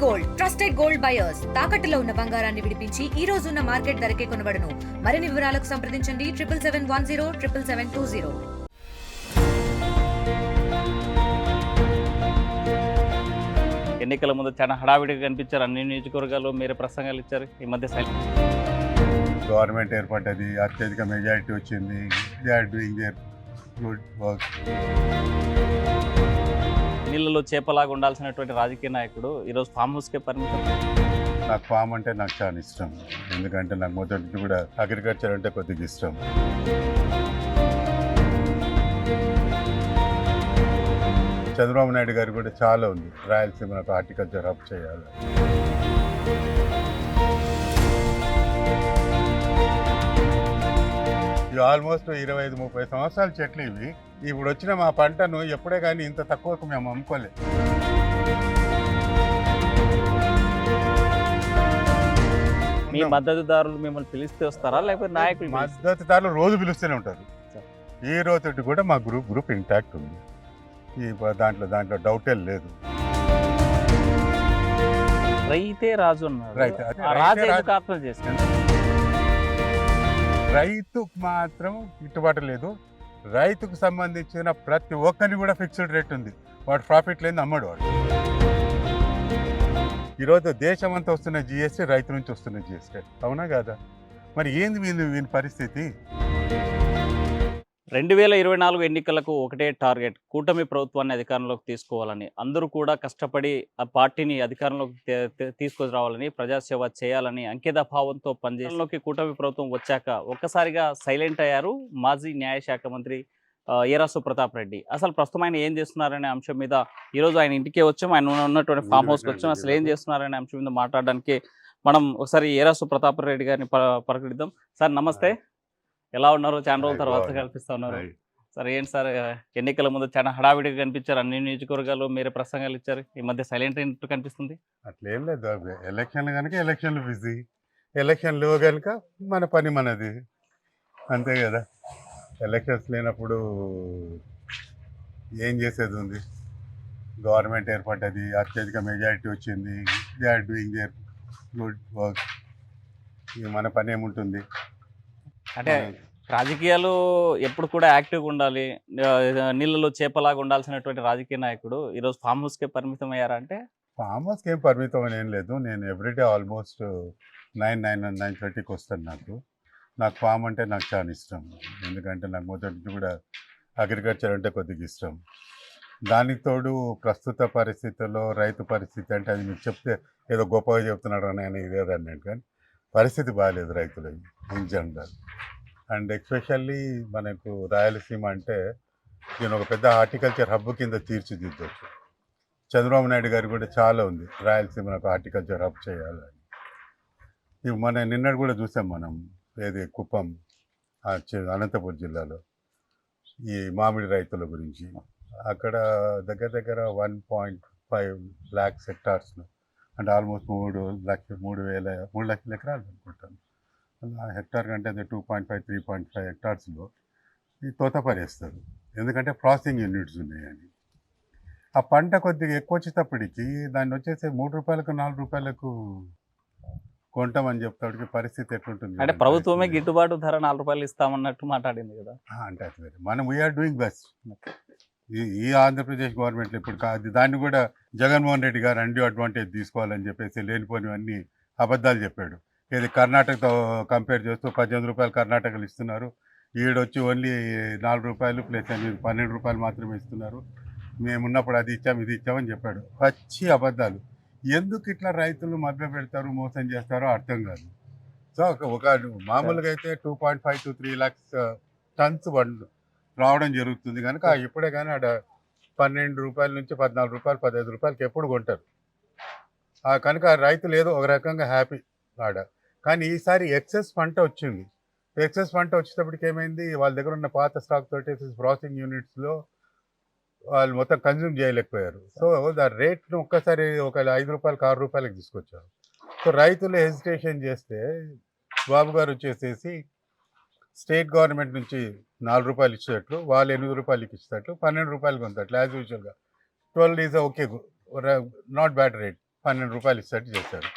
Gold trusted gold buyers తాకట్టులో ఉన్న బంగారాన్ని విడిపించి ఈ రోజు ఉన్న మార్కెట్ ధరకే కొనబడును. మరిన్ని వివరాలకు సంప్రదించండి 7771077720. ఎన్నికల ముందు చాలా హడావిడిగా కనిపించారు. అన్ని నియోజకవర్గాల్లో మీరు ప్రసంగాలు ఇచ్చారు. ఈ మధ్య గవర్నమెంట్ ఏర్పడ్డది, అత్యధిక మెజారిటీ వచ్చింది. They are doing their good work. నీళ్ళలో చేపలాగా ఉండాల్సినటువంటి రాజకీయ నాయకుడు ఈరోజు ఫామ్ హౌస్కే పరిమితం. నాకు ఫామ్ అంటే నాకు చాలా ఇష్టం. ఎందుకంటే నాకు మొదటి నుంచి కూడా అగ్రికల్చర్ అంటే కొద్దిగా ఇష్టం. చంద్రబాబు నాయుడు గారు కూడా చాలా ఉంది, రాయలసీమకు హార్టికల్చర్ హబ్ చేయాలి. ఇవి ఆల్మోస్ట్ 25-30 సంవత్సరాల చెట్లు ఇవి. ఇప్పుడు వచ్చిన మా పంటను ఎప్పుడే కానీ ఇంత తక్కువకు మేము అమ్ముకోలేదు. మీ మద్దతుదారులు మిమ్మల్ని పిలిస్తే వస్తారా, లేకపోతే నాయకులు మద్దతుదారులు రోజు పిలుస్తూనే ఉంటారు. ఈ రోజు కూడా మా గ్రూప్ ఇంటాక్ట్ ఉంది. ఈ దాంట్లో డౌటే లేదు. రైతే రాజు ఉన్నారు. రైతుకు మాత్రం గిట్టుబాటు లేదు. రైతుకు సంబంధించిన ప్రతి ఒక్కరిని కూడా ఫిక్స్డ్ రేట్ ఉంది. వాడు ప్రాఫిట్ లేని అమ్మడు వాడు. ఈరోజు దేశం అంతా వస్తున్న జిఎస్టీ రైతు నుంచి వస్తున్న జిఎస్టీ, అవునా కాదా? మరి ఏంది వీని పరిస్థితి? 2024 ఎన్నికలకు ఒకటే టార్గెట్, కూటమి ప్రభుత్వాన్ని అధికారంలోకి తీసుకోవాలని, అందరూ కూడా కష్టపడి ఆ పార్టీని అధికారంలోకి తీసుకురావాలని, ప్రజాసేవ చేయాలని అంకిత భావంతో పనిచేయడంలోకి కూటమి ప్రభుత్వం వచ్చాక ఒక్కసారిగా సైలెంట్ అయ్యారు మాజీ న్యాయశాఖ మంత్రి ఏరాసు ప్రతాప్ రెడ్డి. అసలు ప్రస్తుతం ఆయన ఏం చేస్తున్నారనే అంశం మీద ఈరోజు ఆయన ఇంటికే వచ్చాం, ఆయన ఉన్నటువంటి ఫామ్ హౌస్కి వచ్చాం. అసలు ఏం చేస్తున్నారనే అంశం మీద మాట్లాడడానికి మనం ఒకసారి ఏరాసు ప్రతాప్ రెడ్డి గారిని పలకరిద్దాం. సార్ నమస్తే, ఎలా ఉన్నారు? చాలా రోజుల తర్వాత కల్పిస్తా ఉన్నారు. సార్ ఏంటి సార్, ఎన్నికల ముందు చాలా హడావిడిగా కనిపించారు. అన్ని నియోజకవర్గాల్లో మీరు ప్రసంగాలు ఇచ్చారు. ఈ మధ్య సైలెంట్ అయినట్టు కనిపిస్తుంది. అట్లేం లేదు. ఎలక్షన్లు కనుక ఎలక్షన్లు బిజీ, ఎలక్షన్లు కనుక మన పని మనది, అంతే కదా. ఎలక్షన్స్ లేనప్పుడు ఏం చేసేది ఉంది? గవర్నమెంట్ ఏర్పడ్డది, అత్యధిక మెజారిటీ వచ్చింది. They are doing their good work. మన పని ఏముంటుంది? అంటే రాజకీయాలు ఎప్పుడు కూడా యాక్టివ్గా ఉండాలి, నీళ్ళలో చేపలాగా ఉండాల్సినటువంటి రాజకీయ నాయకుడు ఈరోజు ఫామ్ హౌస్కే పరిమితం అయ్యారా? అంటే ఫామ్ హౌస్కి ఏం పరిమితం అని ఏం లేదు. నేను ఎవ్రీడే ఆల్మోస్ట్ 9:30కి వస్తాను. నాకు ఫామ్ అంటే నాకు చాలా ఇష్టం. ఎందుకంటే నాకు మొదటి నుంచి కూడా అగ్రికల్చర్ అంటే కొద్దిగా ఇష్టం. దానికి తోడు ప్రస్తుత పరిస్థితుల్లో రైతు పరిస్థితి అంటే అది మీకు చెప్తే ఏదో గొప్పగా చెప్తున్నాడు అని నేను ఇదేదన్నట్టు, కానీ పరిస్థితి బాగాలేదు రైతులకి ఇన్ జనరల్. అండ్ ఎస్పెషల్లీ మనకు రాయలసీమ అంటే నేను ఒక పెద్ద హార్టికల్చర్ హబ్ కింద తీర్చిదిద్దొచ్చు. చంద్రబాబు నాయుడు గారు కూడా చాలా ఉంది, రాయలసీమకు హార్టికల్చర్ హబ్ చేయాలని. ఇవి నిన్నటి కూడా చూసాం మనం, ఏది కుప్పం అనంతపురం జిల్లాలో ఈ మామిడి రైతుల గురించి. అక్కడ దగ్గర 1.5 lakhs హెక్టార్స్లో, అంటే ఆల్మోస్ట్ 3 లక్షల ఎకరాలు అనుకుంటాను. హెక్టార్ కంటే అదే 2.5-3.5 హెక్టార్స్లో ఈ తోతపరేస్తారు. ఎందుకంటే ప్రాసెసింగ్ యూనిట్స్ ఉన్నాయని. ఆ పంట కొద్దిగా ఎక్కువ వచ్చేటప్పటికి దాన్ని వచ్చేసి 3 రూపాయలకు 4 రూపాయలకు కొంటామని చెప్తాడికి పరిస్థితి ఎట్లుంటుంది? అంటే ప్రభుత్వమే గిట్టుబాటు ధర 4 రూపాయలు ఇస్తామన్నట్టు మాట్లాడింది కదా. అంటే అది మనం వీఆర్ డూయింగ్ బెస్ట్. ఈ ఆంధ్రప్రదేశ్ గవర్నమెంట్లో ఇప్పుడు కాదు, దాన్ని కూడా జగన్మోహన్ రెడ్డి గారు అండ్యూ అడ్వాంటేజ్ తీసుకోవాలని చెప్పేసి లేనిపోనివన్నీ అబద్ధాలు చెప్పాడు. ఇది కర్ణాటకతో కంపేర్ చేస్తూ 18 రూపాయలు కర్ణాటకలు ఇస్తున్నారు, ఈడొచ్చి ఓన్లీ 4 రూపాయలు ప్లస్ 12 రూపాయలు మాత్రమే ఇస్తున్నారు, మేమున్నప్పుడు అది ఇచ్చాము ఇది ఇచ్చామని చెప్పాడు. పచ్చి అబద్ధాలు. ఎందుకు ఇట్లా రైతులు మభ్య పెడతారు, మోసం చేస్తారో అర్థం కాదు. సో ఒక మామూలుగా అయితే 2.5-3 lakhs టన్స్ బండ్లు రావడం జరుగుతుంది కనుక ఇప్పుడే కానీ ఆడ 12 రూపాయల నుంచి 14 రూపాయలు 15 రూపాయలకి ఎప్పుడు కొంటారు. కనుక రైతులు ఏదో ఒక రకంగా హ్యాపీ ఆడ. కానీ ఈసారి ఎక్సెస్ పంట వచ్చింది. ఎక్సెస్ పంట వచ్చేటప్పటికి ఏమైంది, వాళ్ళ దగ్గర ఉన్న పాత స్టాక్ తోటి ప్రాసెసింగ్ యూనిట్స్లో వాళ్ళు మొత్తం కన్జ్యూమ్ చేయలేకపోయారు. సో దా రేట్ను ఒక్కసారి ఒక 5 రూపాయలకు 6 రూపాయలకు తీసుకొచ్చారు. సో రైతులు హెసిటేషన్ చేస్తే బాబు గారు వచ్చేసేసి స్టేట్ గవర్నమెంట్ నుంచి 4 రూపాయలు ఇచ్చేటట్లు, వాళ్ళు 8 రూపాయలకి ఇచ్చేటట్లు, 12 రూపాయలు కొంతట్లు యాజ్ యూజువల్గా. 12 is okay, not bad rate. రూపాయలు ఇస్తాడు చేశారు.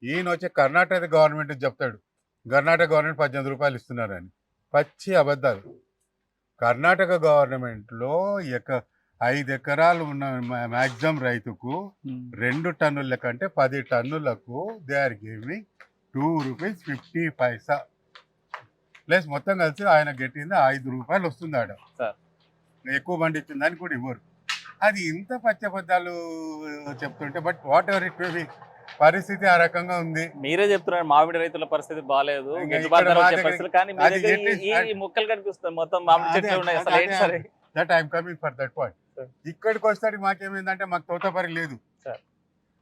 ఈయన వచ్చి కర్ణాటక గవర్నమెంట్ చెప్తాడు కర్ణాటక గవర్నమెంట్ 18 రూపాయలు ఇస్తున్నారని. పచ్చి అబద్ధాలు. కర్ణాటక గవర్నమెంట్లో 5 ఎకరాలు ఉన్న మ్యాక్సిమం రైతుకు 2 టన్నుల కంటే 10 టన్నులకు దే ఆర్ గివింగ్ ₹2.50 ప్లస్ మొత్తం కలిసి ఆయన గెట్టింది ₹5 వస్తుంది ఆడ. సార్. ఎక్కువ పండించిందని కూడా ఇవ్వరు. అది ఇంత పచ్చబద్దాలు చెప్తుంటే but what ever it may be పరిస్థితి ఆ రకంగా ఉంది. మీరే చెప్తున్నారు మామిడి రైతుల పరిస్థితి బాగాలేదు, ఇంకా గిట్టుబాటు ఇక్కడ ధర మా వచ్చే దగ్గర- పరిస్థితులు. కానీ మీ అది దగ్గర at least ఈ మొక్కలు కనిపిస్తాయి, మొత్తం మామిడి చెట్లు ఉన్నాయి. అసలు ఏంటి సరే that I'm coming for that point. Sir. ఇక్కడికి వస్తాడు మాకేమైందంటే మాకు తోటపరి లేదు. Sir.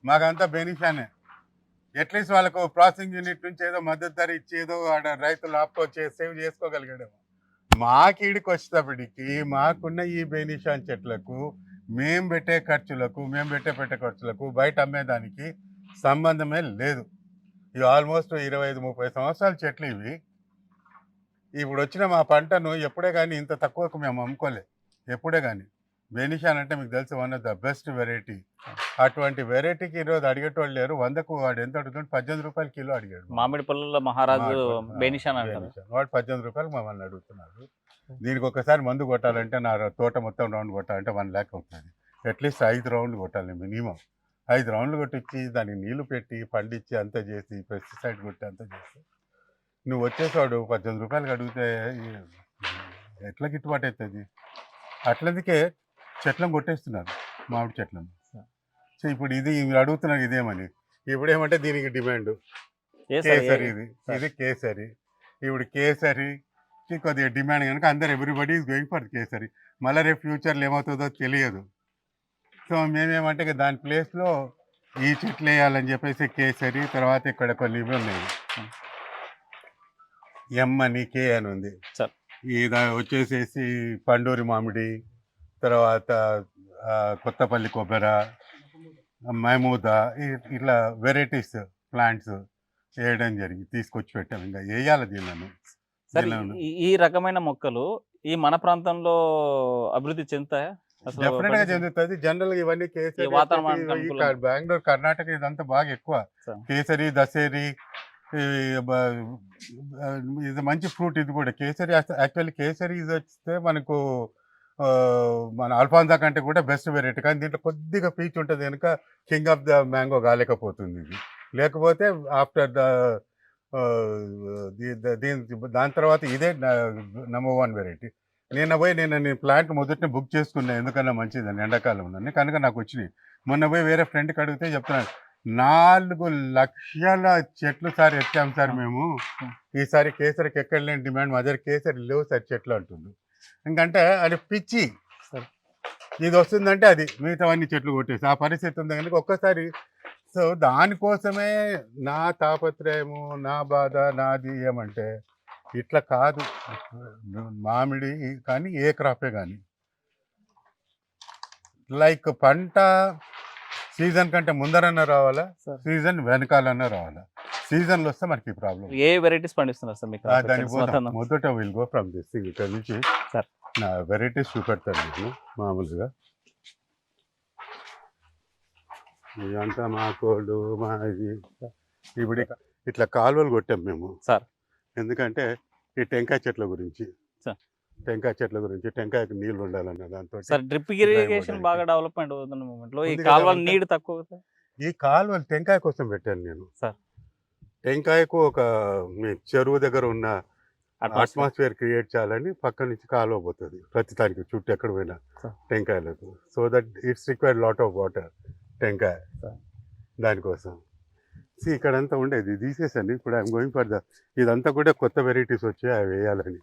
మాకంతా బెనిఫిషియానే. అట్లీస్ట్ వాళ్ళకు ప్రాసెసింగ్ యూనిట్ నుంచి ఏదో మద్దతు ధర ఇచ్చి ఏదో ఆడ రైతులు ఆప్కో సేవ్ చేసుకోగలిగాడేమో. మాకీడికి వచ్చేటప్పటికి మాకున్న ఈ బెనిషియాన్ చెట్లకు మేము పెట్టే ఖర్చులకు బయట అమ్మేదానికి సంబంధమే లేదు. ఇవి ఆల్మోస్ట్ 25-30 సంవత్సరాల చెట్లు ఇవి. ఇప్పుడు వచ్చిన మా పంటను ఎప్పుడే కానీ ఇంత తక్కువకు మేము అమ్ముకోలే. ఎప్పుడే కానీ బెనిషియాన్ అంటే మీకు తెలిసి one of the best variety. అటువంటి వెరైటీకి ఈరోజు అడిగేటోళ్ళు లేరు. 100కు వాడు ఎంత అడుగుతుంటే ₹18 కిలో అడిగాడు. మామిడి పళ్ళలో మహారాజు బెనిషాన్ అంటారు. వాడు ₹18 మమ్మల్ని అడుగుతున్నాడు. దీనికి ఒకసారి మందు కొట్టాలంటే నా తోట మొత్తం రౌండ్ కొట్టాలంటే 1 lakh అవుతుంది. అట్లీస్ట్ 5 రౌండ్లు కొట్టాలి మినిమం. 5 రౌండ్లు కొట్టించి దానికి నీళ్లు పెట్టి పండించి అంత చేసి పెస్టిసైడ్ కొట్టి అంత చేసి నువ్వు వచ్చేసాడు ₹18 అడిగితే ఎట్లా గిట్టుబాటు అవుతుంది? అట్లందుకే చెట్లను కొట్టేస్తున్నారు మామిడి చెట్లను. సో ఇప్పుడు ఇది అడుగుతున్నారు ఇదేమని. ఇప్పుడు ఏమంటే దీనికి డిమాండ్ కేసరి. ఇది కేసరి. ఇప్పుడు కేసరికి కొద్దిగా డిమాండ్ కనుక అందరు everybody is going for kesari. మళ్ళీ రేపు ఫ్యూచర్లో ఏమవుతుందో తెలియదు. సో మేమేమంటే ఇక దాని ప్లేస్లో ఈ చెట్లు వేయాలని చెప్పేసి కేసరి, తర్వాత ఇక్కడ కొన్ని ఇవి ఉన్నాయి, ఎం అని కే అని ఉంది. సార్. ఇది వచ్చేసేసి పండూరి మామిడి, తర్వాత కొత్తపల్లి కొబ్బర, మహమూదా, ఇట్లా వెరైటీస్ ప్లాంట్స్ వేయడం తీసుకొచ్చి పెట్టాము. ఇంకా వేయాలి దీనిని. సరే, ఈ రకమైన మొక్కలు ఈ మన ప్రాంతంలో అభివృద్ధి చెందుతాయా? అసలు డెఫినెట్ గా చెందుతుంది. జనరల్ గా ఇవన్నీ కేసరి, ఈ వాతావరణానికి అనుకూలంగా. బెంగళూరు, కర్ణాటక ఇదంతా బాగా ఎక్కువ. సార్. కేసరి, దసేరి, ఇది మంచి ఫ్రూట్. ఇది కూడా కేసరి. యాక్చువల్లీ కేసరి ఇది వస్తే మనకు మన అల్ఫాన్సా కంటే కూడా బెస్ట్ వెరైటీ. కానీ దీంట్లో కొద్దిగా పీచ్ ఉంటుంది కనుక కింగ్ ఆఫ్ ద మ్యాంగో కాలేకపోతుంది ఇది. లేకపోతే ఆఫ్టర్ దాని తర్వాత ఇదే నంబర్ 1 వెరైటీ. నేను ప్లాంట్ మొదటిని బుక్ చేసుకున్నాను, ఎందుకన్నా మంచిదని ఎండాకాలంలో కనుక నాకు వచ్చినాయి. మొన్న పోయి వేరే ఫ్రెండ్కి అడిగితే చెప్తున్నాను 4 లక్షల చెట్లు సార్ ఎత్తాం సార్ మేము. ఈసారి కేసరికి ఎక్కడ లేని డిమాండ్, మా దగ్గర కేసరి లేవు సార్ చెట్లు అంటుంది. ఎందుకంటే అది పిచ్చి. ఇది వస్తుందంటే అది మిగతావన్నీ చెట్లు కొట్టేసి ఆ పరిస్థితి ఉంది కనుక ఒక్కసారి. సో దానికోసమే నా తాపత్రయము, నా బాధ, నాది ఏమంటే ఇట్లా కాదు. మామిడి కానీ ఏ క్రాపే కానీ లైక్ పంట సీజన్ కంటే ముందరన్నా రావాలా, సీజన్ వెనకాలన్నా రావాలా. సీజన్లో వస్తే మనకి ప్రాబ్లం. ఏ వెరైటీస్ పండిస్తున్నారు సార్ మీకు? దాని మొదట విల్ గో ఫ్రమ్ దిస్ ఇక్కడ నుంచి నా వెరైటీస్ చూపెడతాను నేను. మామూలుగా ఇదంతా మా కోళ్ళు మా ఇది. ఇప్పుడు ఇట్లా కాలువలు కొట్టాం మేము సార్. ఎందుకంటే ఈ టెంకాయ చెట్ల గురించి. సార్. టెంకాయకు నీళ్ళు ఉండాలన్న దాంతో సార్ డ్రిప్ ఇరిగేషన్ బాగా డెవలప్మెంట్ అవుతున్న మూమెంట్ లో ఈ కాలువల నీరు తక్కువ. ఈ కాలువలు టెంకాయ కోసం పెట్టాను నేను. సార్. టెంకాయకు ఒక మీ చెరువు దగ్గర ఉన్న అట్మాస్ఫియర్ క్రియేట్ చేయాలని పక్క నుంచి కాలువ పోతుంది ప్రతి దానికి చుట్టూ ఎక్కడ పోయినా టెంకాయలకు. So that it's required lot of water టెంకాయ. దానికోసం ఇక్కడంతా ఉండేది తీసేసాను. ఇప్పుడు ఐఎమ్ గోయింగ్ ఫర్ ఇదంతా కూడా కొత్త వెరైటీస్ వచ్చాయి, అవి వేయాలని.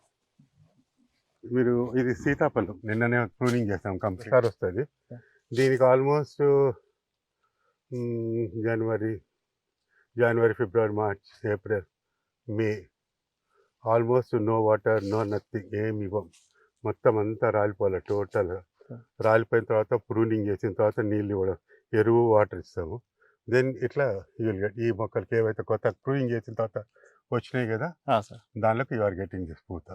మీరు ఇది సీతాఫలం నిన్ననే ప్రూనింగ్ చేస్తాం, కంపల్సరీ వస్తుంది. దీనికి almost January, February, March, April, May almost no water, no nothing, ఏమి ఇవ్వం. మొత్తం అంతా రాలిపోవాలి టోటల్గా. రాలిపోయిన తర్వాత ప్రూనింగ్ చేసిన తర్వాత నీళ్ళు ఇవ్వడం, ఎరువు, వాటర్ ఇస్తాము. దెన్ ఇట్లా ఈ మొక్కలకి ఏవైతే కొత్త ప్రూనింగ్ చేసిన తర్వాత వచ్చినాయి కదా దానిలోకి యు ఆర్ గెటింగ్ దిస్ పూత.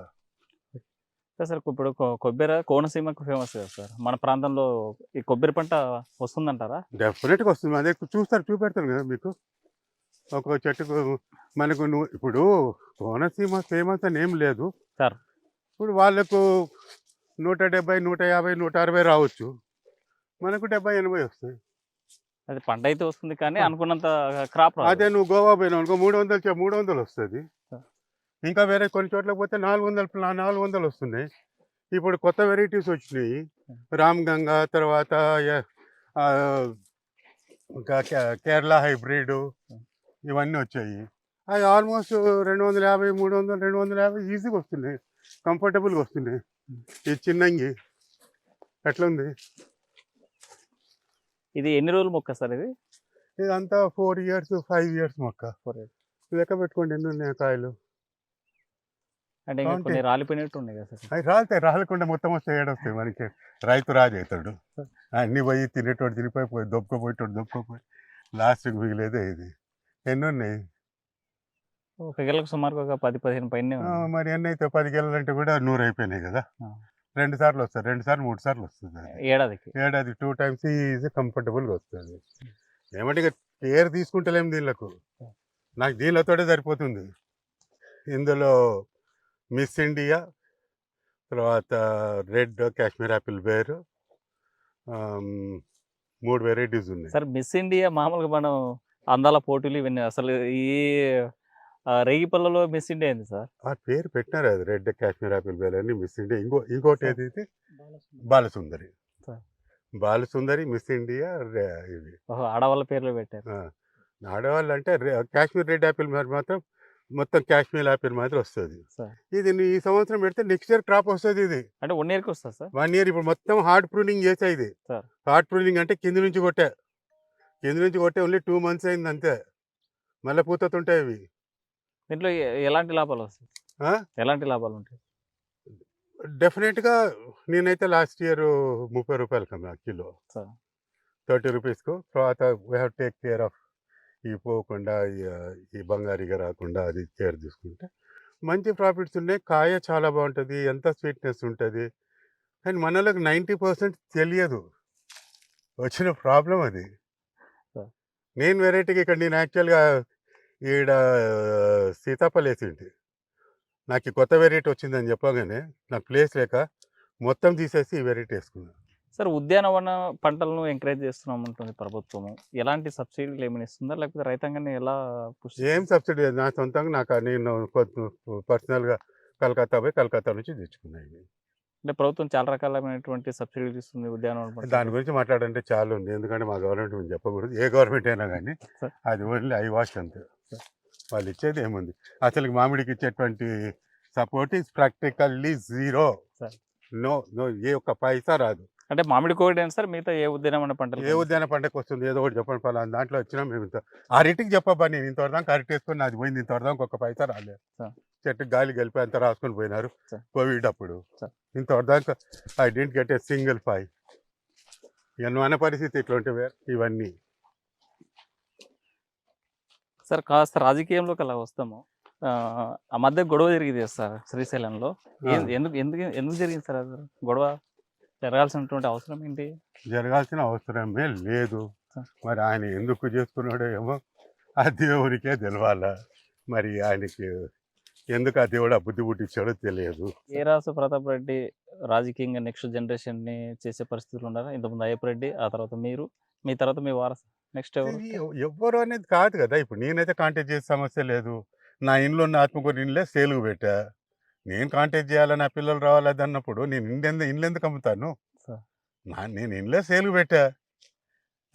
సార్ ఇప్పుడు కొబ్బరి కోనసీమకు ఫేమస్ కదా సార్. మన ప్రాంతంలో ఈ కొబ్బరి పంట వస్తుందంటారా? డెఫినెట్గా వస్తుంది. అదే చూస్తారు, చూపెడతాను కదా మీకు. ఒక చెట్టుకు మనకు ఇప్పుడు కోనసీమ ఫేమస్ అని ఏం లేదు సార్. ఇప్పుడు వాళ్ళకు 170, 150, 160 రావచ్చు. మనకు 70, 80 వస్తాయి. అది పంట అయితే వస్తుంది కానీ అనుకున్నంత క్రాప్ రాదు. అదే నువ్వు గోవా పోయినావు అనుకో 300 వస్తుంది. ఆ. ఇంకా వేరే కొన్ని చోట్ల పోతే 400 వస్తున్నాయి. ఇప్పుడు కొత్త వెరైటీస్ వచ్చినాయి. రామ్ గంగా, తర్వాత ఆ, ఇంకా కేరళ హైబ్రిడ్ ఇవన్నీ వచ్చాయి. అవి ఆల్మోస్ట్ 250, 300, 250 ఈజీగా వస్తున్నాయి, కంఫర్టబుల్గా వస్తున్నాయి. ఈ చిన్నంగి ఎట్లుంది? ఇది ఎన్ని రోజులు మొక్క సార్ ఇది? ఇదంతా 4 years, 5 years మొక్క. 4 years. లెక్క పెట్టుకోండి ఎన్ని ఉన్నాయి కాయలు. అంటే ఇంకా అంటే- కొన్ని రాలిపోయినట్టు ఉన్నాయి కదా సార్. అవి రాలుతాయి, రాలకుండా మొత్తం వస్తే ఏడొస్తాయి మనకి. రైతు రాజు అవుతాడు. అన్నీ పోయి తినేటోడు తినిపోయి దొబ్బకపోయేటోడు దొబ్బకపోయి లాస్ట్కి మిగిలేదే ఇది. ఎన్ని ఉన్నాయి? ఒక గెలకు సుమారుగా ఒక 10-15 పైన. మరి ఎన్ని అయితే 10 గెలలంటే కూడా 100 అయిపోయినాయి కదా. ఆ. 2 సార్లు వస్తుంది, 2 సార్లు 3 సార్లు వస్తుంది. అది ఏడాదికి. ఏడాది 2 times ఈజీ కంఫర్టబుల్గా వస్తుంది. ఏమంటే ఇక కేర్ తీసుకుంటలేము దీళ్ళకు. నాకు దీనితోటే సరిపోతుంది. ఇందులో మిస్ ఇండియా, తర్వాత red Kashmir apple ber, 3 varieties ఉన్నాయి. సార్ మిస్ ఇండియా మామూలుగా మనం అందాల పోటీలు ఇవన్నీ అసలు ఈ రేగి పళ్ళలో మిస్ ఇండియా ఏంది సార్? ఆ పేరు పెట్టినారు, అది రెడ్ కాశ్మీర్ యాపిల్ బేర్ అని మిస్ ఇండియా. ఇంకోటి ఏది ఇది? Balasundari. Sir. Balasundari, miss India ఇవి. ఓహో, ఆడవాళ్ళ పేర్లు పెట్టారు. ఆడవాళ్ళు అంటే కాశ్మీర్ రెడ్ యాపిల్ మాత్రం మొత్తం కాశ్మీర్ యాపిల్ మాత్రం వస్తుంది. సార్. ఇది ఈ సంవత్సరం పెడితే నెక్స్ట్ ఇయర్ క్రాప్ వస్తుంది. ఇది అంటే 1 yearకి వస్తుంది సార్. 1 year. ఇప్పుడు మొత్తం హార్డ్ ప్రూనింగ్ చేసా ఇది. సార్. హార్డ్ ప్రూనింగ్ అంటే కింద నుంచి కొట్టే ఓన్లీ 2 months అయింది అంతే. మళ్ళీ పూతతుంటాయి ఇవి. దీంట్లో ఎలాంటి లాభాలు వస్తాయి? ఆ? ఎలాంటి లాభాలు ఉంటాయి? డెఫినెట్గా నేనైతే లాస్ట్ ఇయర్ 30 రూపాయలు కమ్మా కిలో, సార్. 30 రూపీస్కు. తర్వాత we have take care of ఈ పోకుండా ఈ బంగారీగా రాకుండా అది కేర్ తీసుకుంటే మంచి ప్రాఫిట్స్ ఉన్నాయి. కాయ చాలా బాగుంటుంది, ఎంత స్వీట్నెస్ ఉంటుంది. కానీ మనలోకి 90% తెలియదు. వచ్చిన ప్రాబ్లం అది. సార్. నేను వెరైటీకి ఇక్కడ నేను యాక్చువల్గా ఈడ సీతాఫలం వేసింటి. నాకు ఈ కొత్త వెరైటీ వచ్చిందని చెప్పగానే నాకు ప్లేస్ లేక మొత్తం తీసేసి ఈ వెరైటీ వేసుకున్నాను. సార్, ఉద్యానవన పంటలను ఎంకరేజ్ చేస్తున్నాం ఉంటుంది ప్రభుత్వము. ఎలాంటి సబ్సిడీలు ఏమైనా ఇస్తుందా, లేకపోతే రైతాంగాన్ని ఎలా push ఏం చేస్తుంది? సబ్సిడీ లేదు. నా సొంతంగా నేను పర్సనల్గా కలకత్తా నుంచి తెచ్చుకున్నాను ఇవి. అంటే ప్రభుత్వం చాలా రకాలైనటువంటి సబ్సిడీలు ఇస్తుంది ఉద్యానవన దాని పంటలకు. గురించి మాట్లాడంటే చాలా ఉంది, ఎందుకంటే మా గవర్నమెంట్ మేము చెప్పకూడదు. ఏ గవర్నమెంట్ అయినా కానీ సార్. అది ఓన్లీ ఐ వాష్ అంతే. సార్. వాళ్ళు ఇచ్చేది ఏముంది? అసలు మామిడికి ఇచ్చేటువంటి support is practically zero. Sir. No, ఏ ఒక్క పైసా రాదు. అంటే మామిడి కోవిడ్ సార్, మిగతా ఏ ఉద్యానవన పంటలు? ఏ ఉద్యాన పంటకు వస్తుంది? ఏదో ఒకటి చెప్పండి. పలానా దాంట్లో వచ్చినా మేము ఇంత అరటికి చెప్పబ్బా, నేను ఇంతవరదాకా అరటి వేసుకొని అది పోయింది, ఇంతవరదాకా ఒక్క పైసా రాలేదు. సార్. చెట్టుకి గాలి కలిపి అంత రాసుకొని పోయినారు సార్. కోవిడ్ అప్పుడు. సార్. ఇంతవరదాకా I didn't get a single pie. ఎన్నో పరిస్థితి ఇట్లాంటివి ఇవన్నీ. సార్, కాస్త రాజకీయంలోకి అలా వస్తాము. ఆ మధ్య గొడవ జరిగింది సార్ శ్రీశైలంలో. ఎందుకు జరిగింది సార్ అది గొడవ? జరగాల్సినటువంటి అవసరం ఏంటి? జరగాల్సిన అవసరమే లేదు. సార్. మరి ఆయన ఎందుకు చేసుకున్నాడో ఏమో ఆ దేవునికే తెలవాలా. మరి ఆయనకి ఎందుకు ఆ దేవుడు ఆ బుద్ధి పుట్టించాడో తెలియదు. ఏరాసు ప్రతాప్ రెడ్డి రాజకీయంగా నెక్స్ట్ జనరేషన్ ని చేసే పరిస్థితులు ఉన్నారా? ఇంతకుముందు అయ్యప్ప రెడ్డి, ఆ తర్వాత మీరు, మీ తర్వాత మీ వారసు, నెక్స్ట్ ఎవరు? ఎవ్వరు అనేది కాదు కదా. ఇప్పుడు నేనైతే కాంటాక్ట్ చేసే సమస్య లేదు. నా ఇంట్లో ఉన్న ఆత్మకూరు ఇండ్లే సేలుగు పెట్టా. నేను కాంటాక్ట్ చేయాలని నా పిల్లలు రావాలని అన్నప్పుడు నేను ఇండ్లు ఎందుకు అమ్ముతాను? సార్. నేను ఇండ్లే సేలుగు పెట్టా.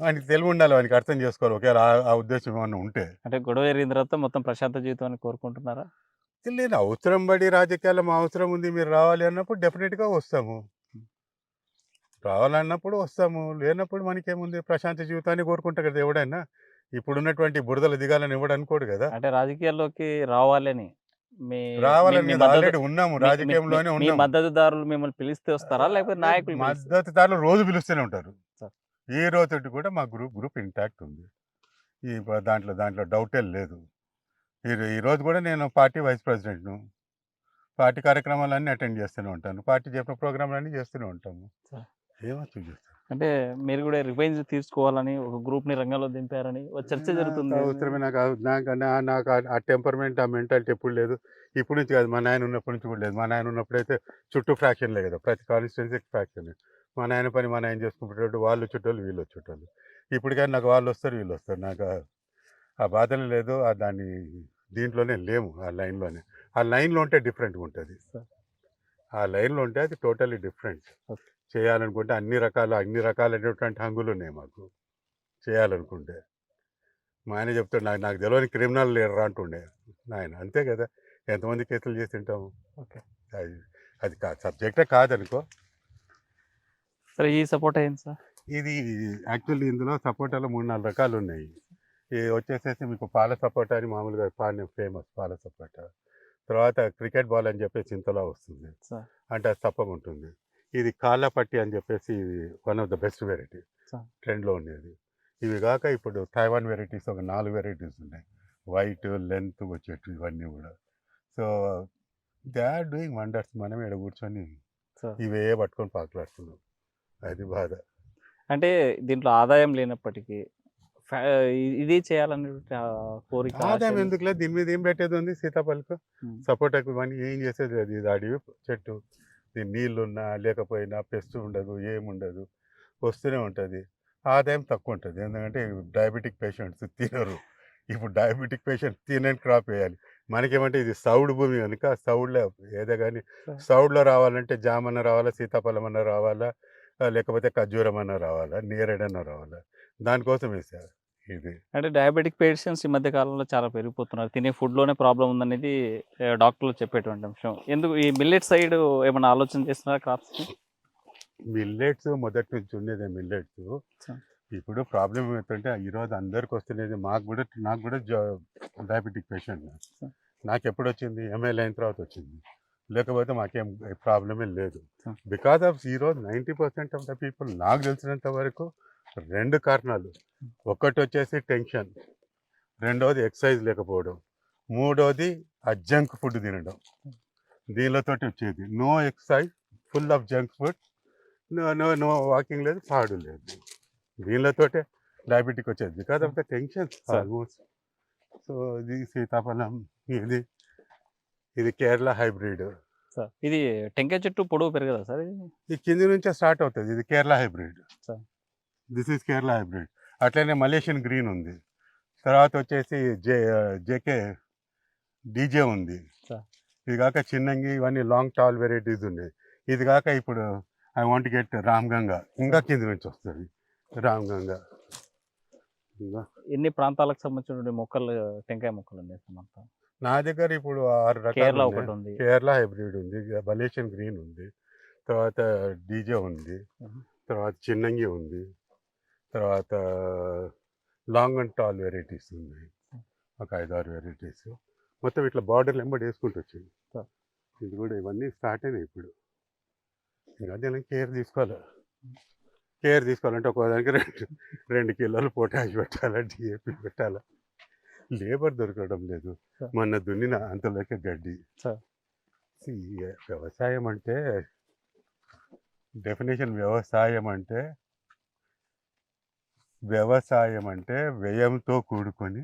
వానికి తెలివి ఉండాలి, వానికి అర్థం చేసుకోవాలి. ఒకవేళ ఆ ఉద్దేశం ఏమన్నా ఉంటే. అంటే గొడవ జరిగిన తర్వాత మొత్తం ప్రశాంత జీవితాన్ని కోరుకుంటున్నారా? నేను అవసరం పడి రాజకీయాల్లో మా అవసరం ఉంది, మీరు రావాలి అన్నప్పుడు డెఫినెట్గా వస్తాము. రావాలన్నప్పుడు వస్తాము, లేనప్పుడు మనకేముంది? ప్రశాంత జీవితాన్ని కోరుకుంటా కదా ఎవడైనా. ఇప్పుడున్నటువంటి బురదలు దిగాలని ఎవడు అనుకోడు కదా. అంటే రాజకీయాల్లోకి రావాలని మీ రావాలని మీ మద్దతు- ఆల్రెడీ ఉన్నాము, మీ- రాజకీయంలోనే మీ ఉన్నాము. మద్దతుదారులు మిమ్మల్ని పిలిస్తే వస్తారా, లేకపోతే నాయకులు పిలుస్తారా? మద్దతుదారులు రోజు పిలుస్తూనే ఉంటారు. సార్. ఈ రోజు కూడా మా గ్రూప్ ఇంటాక్ట్ ఉంది. దాంట్లో డౌటే లేదు. ఈ రోజు కూడా నేను పార్టీ వైస్ ప్రెసిడెంట్ను. పార్టీ కార్యక్రమాలన్నీ అటెండ్ చేస్తూనే ఉంటాను. పార్టీ చెప్పిన ప్రోగ్రాంలన్నీ చేస్తూనే ఉంటాము. సార్. ఏమొచ్చు చూస్తాం. అంటే మీరు కూడా రివెంజ్ తీసుకోవాలని ఒక గ్రూప్‌ని రంగంలో దింపారని ఒక చర్చ జరుగుతుంది. అవసరమే నాకు ఆ టెంపర్మెంట్, ఆ మెంటాలిటీ ఎప్పుడు లేదు. ఇప్పటి నుంచి కాదు, మా నాయన ఉన్నప్పటి నుంచి కూడా లేదు. మా నాయన ఉన్నప్పుడైతే చుట్టూ ఫ్రాక్షన్‌లే కదా! ప్రతి కాన్స్టిట్యుయెన్సీకి ఫ్రాక్షనే. మా నాయన పని మా నాయన చేసుకుంటుంటాడు. వాళ్ళు వచ్చేటోళ్ళు, వీళ్ళు వచ్చేటోళ్ళు. ఇప్పుడు కానీ నాకు వాళ్ళొస్తారు, వీళ్ళొస్తారు. నాకు ఆ బాధనే లేదు. దాన్ని దీంట్లోనే లేము, ఆ లైన్‌లోనే. ఆ లైన్‌లో ఉంటే డిఫరెంట్‌గా ఉంటది. సార్. ఆ లైన్‌లో ఉంటే అది టోటల్లీ డిఫరెంట్. ఓకే. చేయాలనుకుంటే అన్ని రకాలైనటువంటి హంగులున్నాయి మాకు చేయాలనుకుంటే. మా ఆయన చెప్తాడు, నాకు నాకు తెలవని క్రిమినల్ లీడర్ అంటుండే నాయన. అంతే కదా! ఎంతమంది కేసులు చేసి ఉంటాము. ఓకే. అది అది సబ్జెక్టే కాదనుకో. సరే ఈ సపోర్ట్ అయింది సార్. ఇది యాక్చువల్లీ ఇందులో సపోటాలో 3, 4 రకాలు ఉన్నాయి. ఇది వచ్చేసేసి మీకు పాల సపోటా అని మామూలుగా ఫేమస్ పాల సపోటా. తర్వాత క్రికెట్ బాల్ అని చెప్పేసి ఇంతలా వస్తుంది. సార్. అంటే అది సప్పగా ఉంటుంది. ఇది కాళ్ళపట్టి అని చెప్పేసి ఇది one of the best variety. Sir. ట్రెండ్‌లో ఉండేది. ఇవి కాక ఇప్పుడు తైవాన్ వెరైటీస్ ఒక 4 వెరైటీస్ ఉన్నాయి. వైట్, లెంత్ వచ్చేటివి ఇవన్నీ కూడా. So, they are doing wonders. మనం ఈడ కూర్చొని సార్. ఇవే పట్టుకొని పాకులాడుతున్నాం. అది బాధ. అంటే దీంట్లో ఆదాయం లేనప్పటికీ ఫ్యా ఇది చేయాలనే కోరిక, ఆశ ఆదాయం ఎందుకులే, దీని మీద ఏం పెట్టేది ఉంది సీతాఫలకు. హ్మ్. సపోటాకు ఇవన్నీ ఏం చేసేది లేదు. ఇది అడవి చెట్టు. దీని నీళ్ళున్నా లేకపోయినా పెస్ట్ ఉండదు, ఏముండదు. వస్తూనే ఉంటుంది. ఆదాయం తక్కువ ఉంటుంది. ఎందుకంటే డయాబెటిక్ పేషెంట్స్ తినరు. ఇప్పుడు డయాబెటిక్ పేషెంట్ తినని క్రాప్ వేయాలి. మనకేమంటే ఇది సౌడు భూమి కనుక సౌడులో ఏదో కానీ సార్. సౌడులో రావాలంటే జామన్న రావాలా, సీతాఫలం అన్న రావాలా, లేకపోతే ఖర్జూరం అన్న రావాలా, నేరేడన్న రావాలా. దానికోసం వేసారు ఇది. అంటే డయాబెటిక్ పేషెంట్స్ ఈ మధ్య కాలంలో చాలా పెరిగిపోతున్నారు. తినే ఫుడ్‌లోనే ప్రాబ్లమ్ ఉందనేది డాక్టర్లు చెప్పేటువంటి అంశం. ఎందుకు ఈ మిల్లెట్ సైడ్ ఏమన్నా ఆలోచన చేస్తున్నారా క్రాప్స్‌ని? మిల్లెట్స్ మొదటి నుంచి ఉండేదే మిల్లెట్స్. సార్. ఇప్పుడు ప్రాబ్లమ్ ఏమిటంటే ఈరోజు అందరికి వస్తున్నది, నాకు కూడా డయాబెటిక్ పేషెంట్. సార్. నాకు ఎప్పుడు వచ్చింది, ఎంఐఎల్ అయిన తర్వాత వచ్చింది. లేకపోతే మాకేం ప్రాబ్లమే లేదు. సార్. బికాస్ ఆఫ్ ఈరోజు 90% ఆఫ్ ద పీపుల్ నాకు తెలిసినంత వరకు 2 కారణాలు. ఒకటి వచ్చేసి టెన్షన్, రెండోది ఎక్సర్సైజ్ లేకపోవడం, మూడోది ఆ జంక్ ఫుడ్ తినడం. దీనితోటి వచ్చేది no exercise, full of junk food, no walking లేదు, పాడు లేదు. దీనితోటే డయాబెటిక్ వచ్చేది because of the tension almost. So ఇది సీతాఫలం, ఇది కేరళ హైబ్రిడ్. సార్. ఇది టెంకాయ చెట్టు పొడవు పెరగదా సార్ ఇది? ఇది కింది నుంచే స్టార్ట్ అవుతుంది. ఇది Kerala hybrid. Sir. This is Kerala hybrid. అట్లనే మలేషియన్ గ్రీన్ ఉంది. తర్వాత వచ్చేసి జేకే డీజే ఉంది. సార్. ఇది కాక చిన్నంగి, ఇవన్నీ లాంగ్ టాల్ వెరైటీస్ ఉన్నాయి. ఇది కాక ఇప్పుడు ఐ వాంట్ గెట్ రామ్గంగా, ఇంకా కింది నుంచి వస్తుంది రామ్గంగా. ఇంకా ఎన్ని ప్రాంతాలకు సంబంధించినటువంటి మొక్కలు, టెంకాయ మొక్కలు ఉన్నాయి సార్ మొత్తం? నా దగ్గర ఇప్పుడు 6 రకాలు కేరళ ఉన్నాయి. ఒకటి ఉంది. కేరళ హైబ్రిడ్ ఉంది, మలేషియన్ గ్రీన్ ఉంది, తర్వాత డీజే ఉంది, తర్వాత చిన్నంగి ఉంది, తర్వాత లాంగ్ అండ్ టాల్ వెరైటీస్ ఉన్నాయి. ఒక 5-6 వెరైటీస్. మొత్తం ఇట్లా బార్డర్లు ఎంబడి వేసుకుంటూ వచ్చింది. సార్. ఇది కూడా ఇవన్నీ స్టార్ట్ అయినాయి ఇప్పుడు. ఇంకా దీనికి కేర్ తీసుకోవాలంటే ఒక్కోదానికి 2 కిలోలు పొటాష్ పెట్టాలా, డిఏపి పెట్టాలా. లేబర్ దొరకడం లేదు. సార్. మొన్న దున్నిన అంతలోకే గడ్డి. సార్. వ్యవసాయం అంటే డెఫినేషన్, వ్యవసాయం అంటే వ్యయంతో కూడుకొని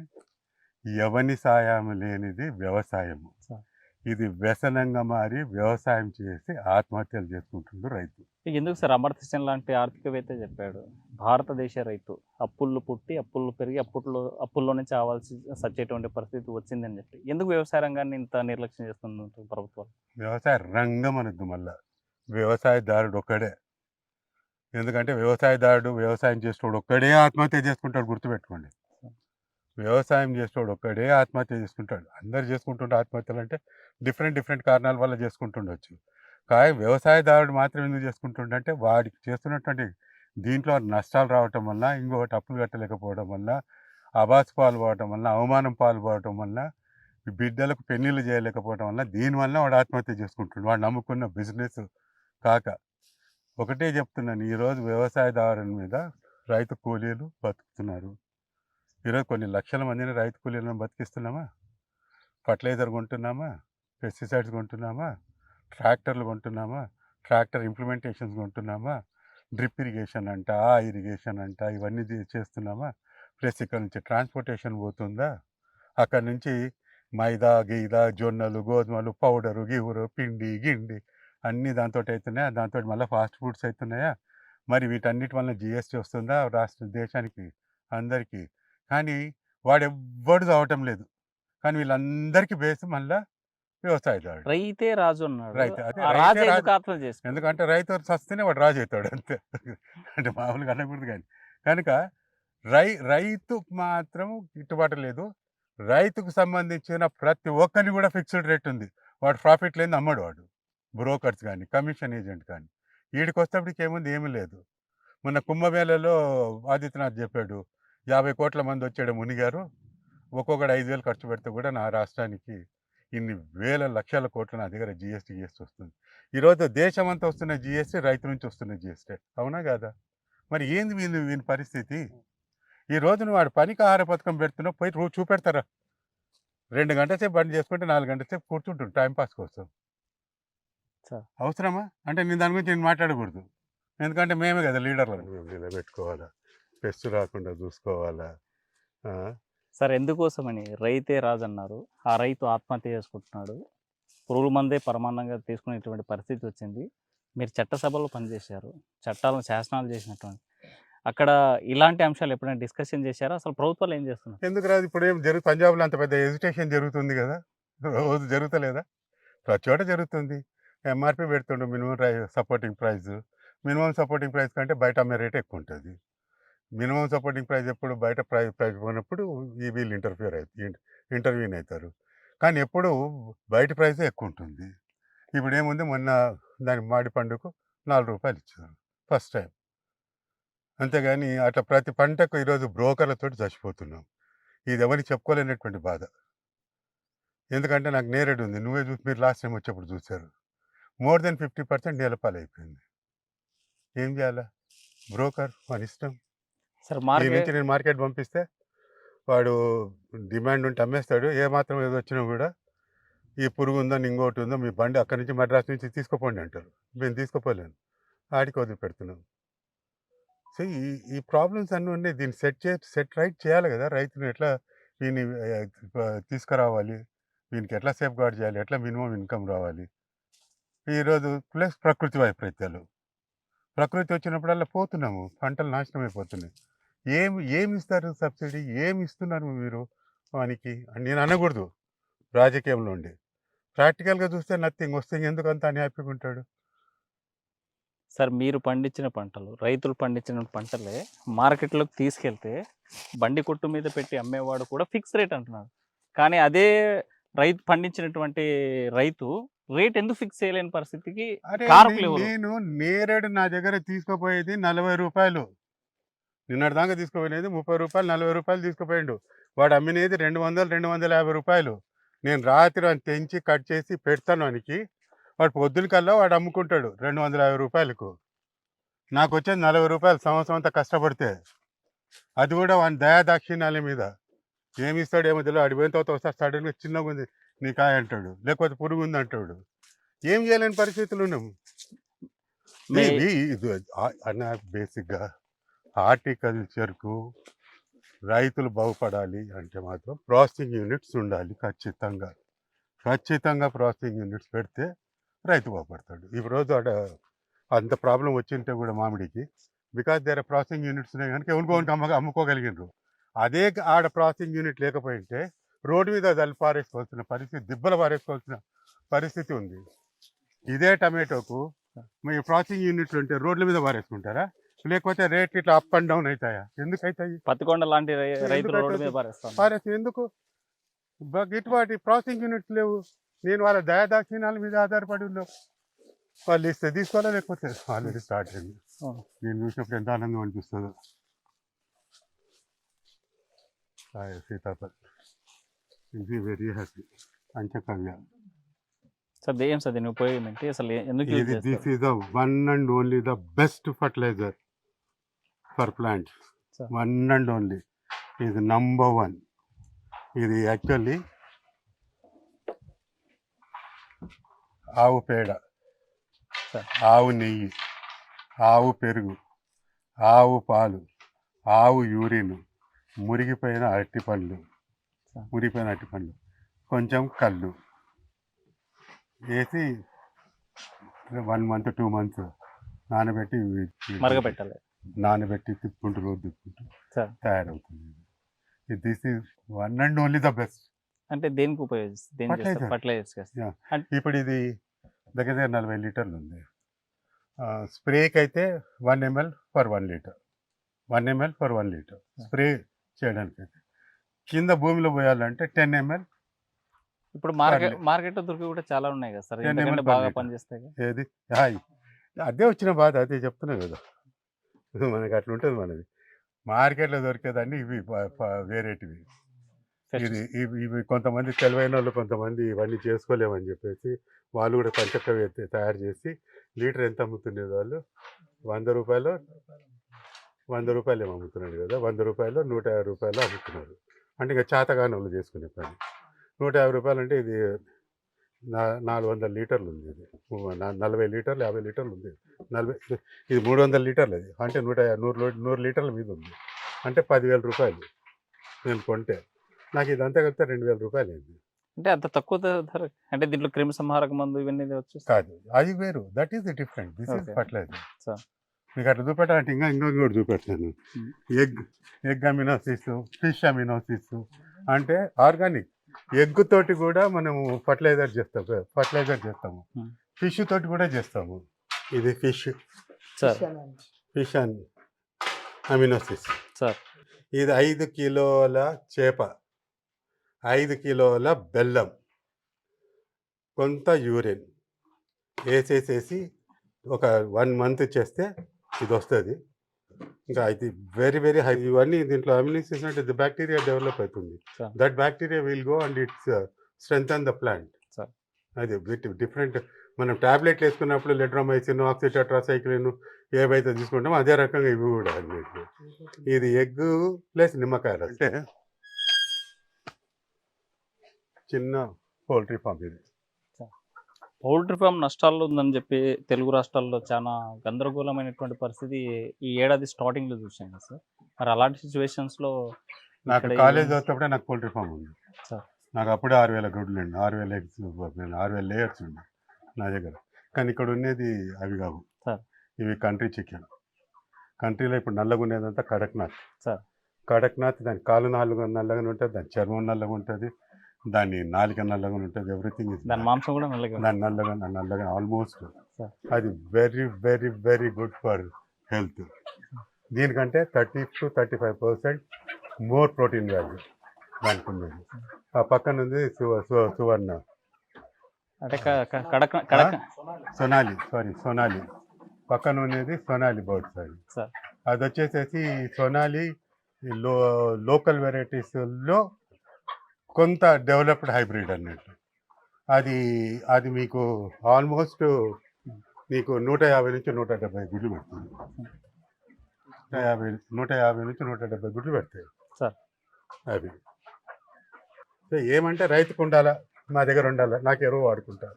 ఎవని సాయం లేనిది వ్యవసాయము. సార్. ఇది వ్యసనంగా మారి వ్యవసాయం చేసి ఆత్మహత్యలు చేసుకుంటుండు రైతు. ఎందుకు సార్? అమర్త్య సేన్ లాంటి ఆర్థికవేత్త చెప్పాడు, భారతదేశ రైతు అప్పులు పుట్టి అప్పులు పెరిగి అప్పుల్లోనే చావాల్సి సచ్చేటువంటి పరిస్థితి వచ్చిందని చెప్పి ఎందుకు వ్యవసాయ రంగాన్ని ఇంత నిర్లక్ష్యం చేస్తుంది ప్రభుత్వం? వ్యవసాయ రంగం అనద్దు, మళ్ళా వ్యవసాయదారుడు ఒక్కడే. ఎందుకంటే వ్యవసాయం చేసేవాడు ఒక్కడే ఆత్మహత్య చేసుకుంటాడు, గుర్తుపెట్టుకోండి. వ్యవసాయం చేసేవాడు ఒక్కడే ఆత్మహత్య చేసుకుంటాడు. అందరు చేసుకుంటుండే ఆత్మహత్యలు అంటే డిఫరెంట్ కారణాల వల్ల చేసుకుంటుండొచ్చు. కానీ వ్యవసాయదారుడు మాత్రం ఎందుకు చేసుకుంటుండంటే వాడికి చేస్తున్నటువంటి దీంట్లో నష్టాలు రావటం వల్ల, ఇంకొకటి అప్పులు కట్టలేకపోవడం వల్ల, అబాస్ పాల్పోవటం వల్ల, అవమానం పాల్పోవటం వల్ల, బిడ్డలకు పెళ్ళిళ్ళు చేయలేకపోవడం వల్ల, దీనివల్ల వాడు ఆత్మహత్య చేసుకుంటుండు. వాడు నమ్ముకున్న బిజినెస్ కాక. ఒకటే చెప్తున్నాను, ఈరోజు వ్యవసాయదారుని మీద రైతు కూలీలు బతుకుతున్నారు. ఈరోజు కొన్ని లక్షల మందిని రైతు కూలీలను బతికిస్తున్నామా? ఫర్టిలైజర్ కొంటున్నామా? పెస్టిసైడ్స్ కొంటున్నామా, ట్రాక్టర్లు కొంటున్నామా, ట్రాక్టర్ ఇంప్లిమెంటేషన్స్ కొంటున్నామా, డ్రిప్ ఇరిగేషన్ అంట, ఆ ఇరిగేషన్ అంట, ఇవన్నీ చేస్తున్నామా, ప్లస్ ఇక్కడ నుంచి ట్రాన్స్పోర్టేషన్ పోతుందా, అక్కడ నుంచి మైదా గీదా జొన్నలు గోధుమలు పౌడరు గివురు పిండి గిండి అన్నీ దాంతో అవుతున్నాయా, దాంతో మళ్ళీ ఫాస్ట్ ఫుడ్స్ అవుతున్నాయా, మరి వీటన్నిటి వల్ల జిఎస్టీ వస్తుందా రాష్ట్ర దేశానికి అందరికీ. కానీ వాడెవ్వడు చావటం లేదు, కానీ వీళ్ళందరికీ బేస్ మళ్ళా వ్యవసాయదారుడు. రైతే రాజు అన్నాడు. రైతు అదే ఆ రైతే రాజు రాజు. ఎందుకు ఆత్మహత్య చేసుకున్నాడు? ఎందుకంటే రైతు చస్తేనే వాడు రాజు అవుతాడు అంతే. అంటే మామూలుగా అనకూడదు కానీ కనుక రైతుకు మాత్రం గిట్టుబాటు లేదు. రైతుకు సంబంధించిన ప్రతి ఒక్కరిని కూడా ఫిక్స్డ్ రేట్ ఉంది. వాడు ప్రాఫిట్ లేని అమ్మడు, వాడు బ్రోకర్స్ కానీ కమిషన్ ఏజెంట్ కానీ. వీడికి వచ్చేప్పటికి ఏముంది, ఏమీ లేదు. మొన్న కుంభమేళలో ఆదిత్యనాథ్ చెప్పాడు 50 కోట్ల మంది వచ్చాడు మునిగారు, ఒక్కొక్కడు 5,000 ఖర్చు పెడితే కూడా నా రాష్ట్రానికి ఇన్ని వేల లక్షల కోట్ల నా దగ్గర జిఎస్టీ వస్తుంది. ఈరోజు దేశం అంతా వస్తున్న జిఎస్టీ రైతు నుంచి వస్తున్న జిఎస్టీ, అవునా కాదా? మరి ఏంది వీని పరిస్థితి? ఈ రోజు నువ్వు వాడు పనికి ఆహార పథకం పెడుతున్నావు, పోయి రోజు చూపెడతారా? 2 గంటల సేపు బండి చేసుకుంటే 4 గంటల సేపు కూర్చుంటుంది టైంపాస్ కోసం. సార్. అవసరమా? అంటే నేను దాని గురించి నేను మాట్లాడకూడదు, ఎందుకంటే మేమే కదా లీడర్లు. మేము నిలబెట్టుకోవాలా, పెస్ట్ రాకుండా చూసుకోవాలా. సార్, ఎందుకోసమని రైతే రాజు అన్నారు, ఆ రైతు ఆత్మహత్య చేసుకుంటున్నాడు, పురుగుల మందే పరమాన్నంగా తీసుకునేటువంటి పరిస్థితి వచ్చింది. మీరు చట్టసభలో పనిచేశారు, చట్టాలను శాసనాలు చేసినటువంటి అక్కడ ఇలాంటి అంశాలు ఎప్పుడైనా డిస్కషన్ చేశారా? అసలు ప్రభుత్వాలు ఏం చేస్తున్నారు? ఎందుకు రాదు? ఇప్పుడు ఏం పంజాబ్లో అంత పెద్ద ఎజిటేషన్ జరుగుతుంది కదా, రోజు జరుగుతలేదా? ప్రతి చోట జరుగుతుంది. ఎంఆర్పి పెడుతుండు, minimum supporting price. Minimum supporting price కంటే బయట అమ్మే రేట్ ఎక్కువ ఉంటుంది. మినిమం సపోర్టింగ్ ప్రైస్ ఎప్పుడు బయట ప్రైస్ పోయినప్పుడు వీళ్ళు ఇంటర్వ్యూన్ అవుతారు, కానీ ఎప్పుడు బయట ప్రైసే ఎక్కువ ఉంటుంది. ఇప్పుడు ఏముంది, మొన్న దానికి మాడి పండుగకు 4 రూపాయలు ఇచ్చారు ఫస్ట్ టైం. అంతేగాని అట్లా ప్రతి పంటకు ఈరోజు బ్రోకర్లతో చచ్చిపోతున్నాం. ఇది ఎవరికి చెప్పుకోలేనటువంటి బాధ. ఎందుకంటే నాకు నేరేడు ఉంది, నువ్వే చూసి మీరు లాస్ట్ టైం వచ్చేప్పుడు చూశారు, మోర్ దెన్ 50% నేలపాలు అయిపోయింది. ఏం చేయాలా? బ్రోకర్ మన ఇష్టం. సార్, ఈ నుంచి నేను మార్కెట్ పంపిస్తే వాడు డిమాండ్ ఉంటే అమ్మేస్తాడు. ఏమాత్రం ఏదో వచ్చినా కూడా ఈ పురుగు ఉందని ఇంకోటి ఉందో మీ బండి అక్కడి నుంచి మద్రాసు నుంచి తీసుకుపోండి అంటారు. మేము తీసుకుపోలేను, ఆడికి వదిలిపెడుతున్నాం. సో ఈ ప్రాబ్లమ్స్ అన్నీ ఉన్నాయి. దీన్ని సెట్ రైట్ చేయాలి కదా. రైతుని ఎట్లా దీన్ని తీసుకురావాలి, దీనికి ఎట్లా సేఫ్ గార్డ్ చేయాలి, ఎట్లా మినిమం ఇన్కమ్ రావాలి. ఈరోజు ప్లస్ ప్రకృతి వైపరీత్యాలు, ప్రకృతి వచ్చినప్పుడల్లా పోతున్నాము, పంటలు నాశనం అయిపోతున్నాయి. ఏమి ఇస్తారు సబ్సిడీ, ఏమి ఇస్తున్నారు మీరు వానికి అని నేను అనకూడదు రాజకీయంలో ఉండి. ప్రాక్టికల్గా చూస్తే నథింగ్ వస్తే ఎందుకు అంత అన్హ్యాపీగా ఉంటాడు? సార్, మీరు పండించిన పంటలు, రైతులు పండించిన పంటలే మార్కెట్లోకి తీసుకెళ్తే బండి కొట్టు మీద పెట్టి అమ్మేవాడు కూడా ఫిక్స్ రేట్ అంటున్నాడు. కానీ అదే రైతు పండించినటువంటి రైతు రేట్ ఎందుకు ఫిక్స్ చేయలేని పరిస్థితికి కారకులు ఎవరు? నేను నేరేడు నా దగ్గర తీసుకుపోయేది 40 రూపాయలు, నిన్నటి దాకా తీసుకుపోయినది 30 రూపాయలు 40 రూపాయలు తీసుకుపోయిండు. వాడు అమ్మినది 200 250 రూపాయలు. నేను రాత్రి అని తెంచి కట్ చేసి పెడతాను వానికి, వాడు పొద్దున కల్లా వాడు అమ్ముకుంటాడు 250 రూపాయలకు. నాకు వచ్చేది 40 రూపాయలు సంవత్సరం అంతా కష్టపడితే. అది కూడా వాని దయాదాక్షిణ్యాల మీద. ఏమి ఇస్తాడు ఏమో తెలియదు. అడిపోయిన తర్వాత వస్తాడు, సడన్గా చిన్నగా ఉంది నీ కాయ అంటాడు, లేకపోతే పురుగు ఉంది అంటాడు. ఏం చేయలేని పరిస్థితులు ఉన్నాము. అన్న బేసిక్గా హార్టికల్చర్కు రైతులు బాగుపడాలి అంటే మాత్రం ప్రాసెసింగ్ యూనిట్స్ ఉండాలి. ఖచ్చితంగా ప్రాసెసింగ్ యూనిట్స్ పెడితే రైతు బాగుపడతాడు. ఈ రోజు అంత ప్రాబ్లం వచ్చింటే కూడా మామిడికి, బికాజ్ దేర్ ప్రాసెసింగ్ యూనిట్స్ ఉన్నాయి కనుక ఎవరికోనికి అమ్ముకోగలిగినారు. అదే ఆడ ప్రాసెసింగ్ యూనిట్ లేకపోయింటే రోడ్డు మీద పారేసుకోవాల్సిన పరిస్థితి, దిబ్బలు పారేసుకోవాల్సిన పరిస్థితి ఉంది. ఇదే టమాటోకు మీ ప్రాసెసింగ్ యూనిట్లు ఉంటే రోడ్ల మీద పారేసుకుంటారా, లేకపోతే రేట్ ఇట్లా అప్ అండ్ డౌన్ అవుతాయా? ఎందుకు అవుతాయి? పత్తికొండ లాంటి రైతులు రోడ్డు మీద పారేసి ఎందుకు? ఇటువంటి ప్రాసెసింగ్ యూనిట్స్ లేవు. నేను వాళ్ళ దయాదాక్షిణ్యాల మీద ఆధారపడి ఉన్నాం. వాళ్ళు ఇస్తే తీసుకోవాలా, లేకపోతే ఆల్రెడీ స్టార్ట్ అయింది. నేను చూసినప్పుడు ఎంత ఆనందం అనిపిస్తుందో. సీతాఫల్ ఇది వెరీ హ్యాపీ. పంచకవ్య సార్, ఏం సార్ దీని ఉపయోగం ఏంటి అసలు? ఇది this is the one and only the best fertiliser for plants. One and only, ఇది నంబర్ 1. ఇది యాక్చువల్లీ ఆవు పేడ, సార్. ఆవు నెయ్యి, ఆవు పెరుగు, ఆవు పాలు, ఆవు యూరిన్, మురిగిపోయిన అరటిపండ్లు, కొంచెం కళ్ళు వేసి 1 month 2 months నానబెట్టి మరగపెట్టాలి. నానబెట్టి తిప్పుకుంటూ రోజు తిప్పుకుంటూ సార్. తయారవుతుంది. This is one and only the best. అంటే దేనికి ఉపయోగిస్తారు? Fertilizer. ఫర్టిలైజర్స్ చేస్తారు. ఇప్పుడు ఇది దగ్గర 40 లీటర్లు ఉంది. స్ప్రేకి అయితే 1 ml per 1 liter, 1 ml per 1 liter spray చేయడానికి అయితే. కింద భూమిలో పోయాలంటే 10 ml. ఇప్పుడు మార్కెట్ దొరికి కూడా చాలా ఉన్నాయి కదా సార్, 10 ml ఎందుకంటే per బాగా liter. పనిచేస్తాయి. ఏది అదే వచ్చిన బాధ, అదే చెప్తున్నా కదా. మనకి అట్లా ఉంటుంది మనది. మార్కెట్లో దొరికేదాన్ని ఇవి వేరేటివి. ఇవి కొంతమంది తెలివైన వాళ్ళు, కొంతమంది ఇవన్నీ చేసుకోలేమని చెప్పేసి వాళ్ళు కూడా పంచకవి తయారు చేసి లీటర్ ఎంత అమ్ముతుండేది వాళ్ళు? 100 రూపాయలు ఏమో అమ్ముతున్నాడు కదా. 100 రూపాయలు 150 రూపాయలు అమ్ముతున్నారు. అంటే ఇంకా చేతగాని వాళ్ళు చేసుకునే పని. 150 రూపాయలు అంటే ఇది 400 లీటర్లు ఉంది. ఇది 40 లీటర్లు 50 లీటర్లు ఉంది. 40 ఇది 300 లీటర్లు. అది అంటే 100 లీటర్ల మీద ఉంది. అంటే 10,000 రూపాయలు నేను కొంటే. నాకు ఇదంతా కలిపితే 2,000 రూపాయలు అయింది. అంటే అంత తక్కువ ధర? అంటే దీంట్లో క్రిమి సంహారక మందు ఇవన్నీ వచ్చేసి కాదు, అది వేరు. That is the different. This is Okay. Fertiliser. So. మీకు అట్లా చూపెట్టాలంటే ఇంకోటి చూపెడతాను. ఎగ్ అమినోసిస్, ఫిష్ అమినోసిస్ అంటే ఆర్గానిక్. ఎగ్ తోటి కూడా మనము ఫర్టిలైజర్ చేస్తాము. ఫిష్ తోటి కూడా చేస్తాము. ఇది ఫిష్ అండ్ అమినోసిస్. సార్. ఇది 5 కిలోల చేప, 5 కిలోల బెల్లం, కొంత యూరిన్ వేసేసేసి ఒక 1 month చేస్తే ఇది వస్తుంది. ఇంకా ఇది వెరీ వెరీ హై. ఇవన్నీ దీంట్లో అమినోసిస్ అంటే ది బ్యాక్టీరియా డెవలప్ అవుతుంది. That bacteria will go and it's strengthen the plant. అది డిఫరెంట్. మనం టాబ్లెట్లు వేసుకున్నప్పుడు లెట్రోమైసిన్, ఆక్సిటెట్రాసైక్లిన్ ఏవైతే తీసుకుంటామో అదే రకంగా ఇవి కూడా అన్నిటి. ఇది ఎగ్ ప్లస్ నిమ్మకాయలు. అంటే చిన్న పౌల్ట్రీ ఫామ్. ఇది పౌల్ట్రీ ఫామ్ నష్టాల్లో ఉందని చెప్పి తెలుగు రాష్ట్రాల్లో చాలా గందరగోళమైనటువంటి పరిస్థితి ఈ ఏడాది స్టార్టింగ్లో చూసాం కదా సార్. మరి అలాంటి సిచ్యువేషన్స్లో నాకు కాలేజ్ చదువుతప్పుడే నాకు పౌల్ట్రీ ఫామ్ ఉంది సార్. నాకు అప్పుడే 6,000 గుడ్లు అండి, 6,000 ఎగ్స్, 6,000 లేయర్స్ ఉన్నాయి నా దగ్గర. కానీ ఇక్కడ ఉన్నది అవి కావు సార్. ఇవి కంట్రీ చికెన్. కంట్రీలో ఇప్పుడు నల్లగా ఉండేదంతా కడక్నాథ్ సార్. కడక్నాథ్. దాని కాలు నల్లగా ఉంటుంది, దాని చర్మం నల్లగా ఉంటుంది, దాని నాలుక నల్లగా ఉంటుంది. ఎవ్రీథింగ్ దాని మాంసం కూడా నల్లగా ఆల్మోస్ట్. అది very very very good for health. దీనికంటే 30 to 35% మోర్ ప్రోటీన్ వాల్యూ దానికి ఉన్నది. ఆ పక్కన ఉంది సువర్ణ, అంటే సోనాలి పక్కన ఉన్నది సోనాలి బర్డ్స్. అది వచ్చేసేసి సోనాలి లోకల్ వెరైటీస్లో కొంత డెవలప్డ్ హైబ్రిడ్ అన్నట్టు. అది మీకు ఆల్మోస్ట్ మీకు 150 నుంచి 170 గుడ్లు పెడుతుంది. 150 నుంచి 170 గుడ్లు పెడతాయి సార్. అవి ఏమంటే రైతుకు ఉండాలా, మా దగ్గర ఉండాలా, నాకు ఎరువు వాడుకుంటా,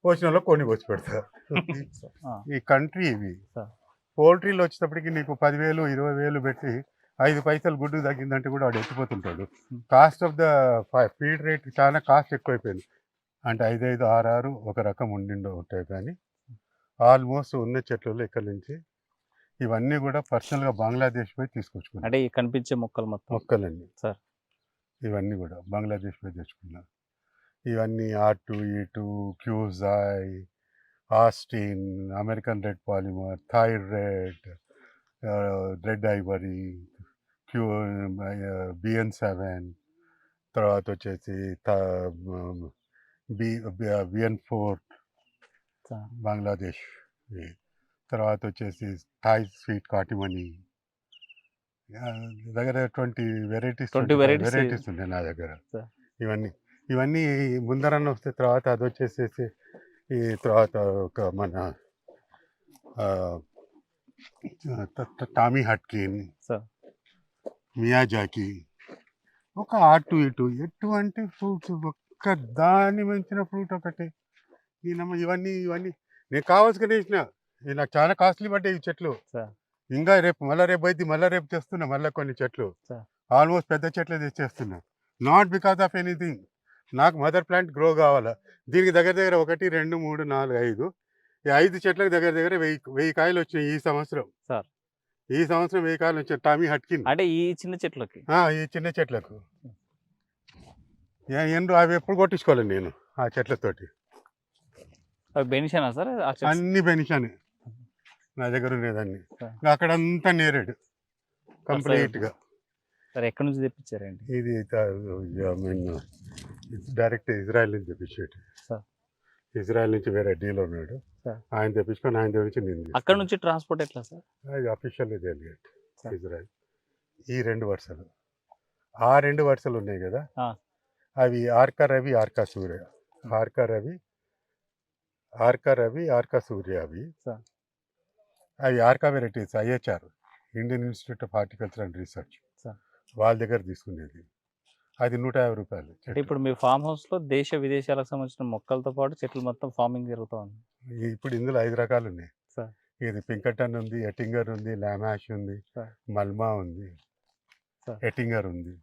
పోసిన వాళ్ళు కొన్ని వచ్చి పెడతారు. ఈ కంట్రీ ఇవి. పౌల్ట్రీలో వచ్చేటప్పటికి నీకు 10,000 20,000 పెట్టి 5 పైసలు గుడ్డు తగ్గిందంటే కూడా వాడు ఎత్తిపోతుంటాడు. Cost of the feed rate చాలా కాస్ట్ ఎక్కువైపోయింది. అంటే 5, 6 ఒక రకం ఉంటాయి. కానీ ఆల్మోస్ట్ ఉన్న చెట్లలో ఇక్కడ నుంచి ఇవన్నీ కూడా పర్సనల్గా బంగ్లాదేశ్ పోయి తీసుకొచ్చుకున్నాను. అంటే కనిపించే మొక్కలన్నీ సార్. ఇవన్నీ కూడా బంగ్లాదేశ్ పోయి తెచ్చుకున్నాను. ఇవన్నీ R2E2, క్యూజాయ్, Austin, American red Palmer, Thai red ivory, BN7, తర్వాత వచ్చేసి BN4 బంగ్లాదేశ్, తర్వాత వచ్చేసి థాయ్ స్వీట్ కాటిమనీ. దగ్గర 20 వెరైటీస్ ఉన్నాయి నా దగ్గర. ఇవన్నీ ముందరన్న వస్తే తర్వాత అది వచ్చేసేసి ఈ తర్వాత ఒక మన టామీ హట్కిన్, మియాజాకి, ఒక R2E2 ఎటువంటి ఫ్రూట్స్, ఒక్క దాన్ని మించిన ఫ్రూట్ ఒకటి ఇవన్నీ నేను కావాల్సిన వేసిన. ఇవి నాకు చాలా కాస్ట్లీ పడ్డాయి ఈ చెట్లు. సార్. ఇంకా రేపు అయితే రేపు తెస్తున్నా మళ్ళీ కొన్ని చెట్లు. సార్. ఆల్మోస్ట్ పెద్ద చెట్లే తెచ్చేస్తున్నా. Not because of anything. నాకు మదర్ ప్లాంట్ గ్రో కావాలా. దీనికి దగ్గర 1, 2, 3, 4, 5 ఈ 5 చెట్లకు దగ్గర 1000 కాయలు వచ్చినాయి ఈ సంవత్సరం. సార్. ఈ సంవత్సరం 1000 కాయలు వచ్చాయి టామీ హట్కిన్. అంటే ఈ చిన్న చెట్లకి ఈ చిన్న చెట్లకు అవి ఎప్పుడు కొట్టించుకోవాలి నేను ఆ చెట్లతోటి. అవి బెనిషనా సార్? అన్ని బెనిషానే నా దగ్గర ఉండేదాన్ని. సార్. అక్కడంతా నేరేడు కంప్లీట్గా. సార్ ఎక్కడి నుంచి తెప్పించారండి? ఇది డైరెక్ట్ ఇజ్రాయెల్ నుంచి తెప్పించేటి. సార్. ఇజ్రాయెల్ నుంచి వేరే డీలర్ ఉన్నాడు. సార్. ఆయన తెప్పించుకొని ఆయన తెప్పించి నేను అక్కడ నుంచి ట్రాన్స్పోర్ట్ ఎట్లా సార్? అది అఫీషియల్ డెలిగేట్ సార్. ఇజ్రాయెల్. ఈ 2 వరుసలు ఆ 2 వరుసలు ఉన్నాయి కదా, అవి ఆర్కా రవి ఆర్కా సూర్య. ఆర్కా రవి ఆర్కా సూర్య అవి. సార్. అవి Arka varieties IHR Indian institute of horticulture and research sir. వాళ్ళ దగ్గర తీసుకునేది. అది 150 రూపాయలు. అంటే ఇప్పుడు మీ ఫామ్ హౌస్ లో దేశ విదేశాలకు సంబంధించిన మొక్కలతో పాటు చెట్లు మొత్తం ఫార్మింగ్ జరుగుతూ ఉంది. ఇప్పుడు ఇందులో 5 రకాలు ఉన్నాయి. సార్. ఇది పింకటన్ ఉంది, ఎటింగర్ ఉంది, లామాష్ ఉంది, సార్. మల్మా ఉంది, సార్. ఎటింగర్ ఉంది.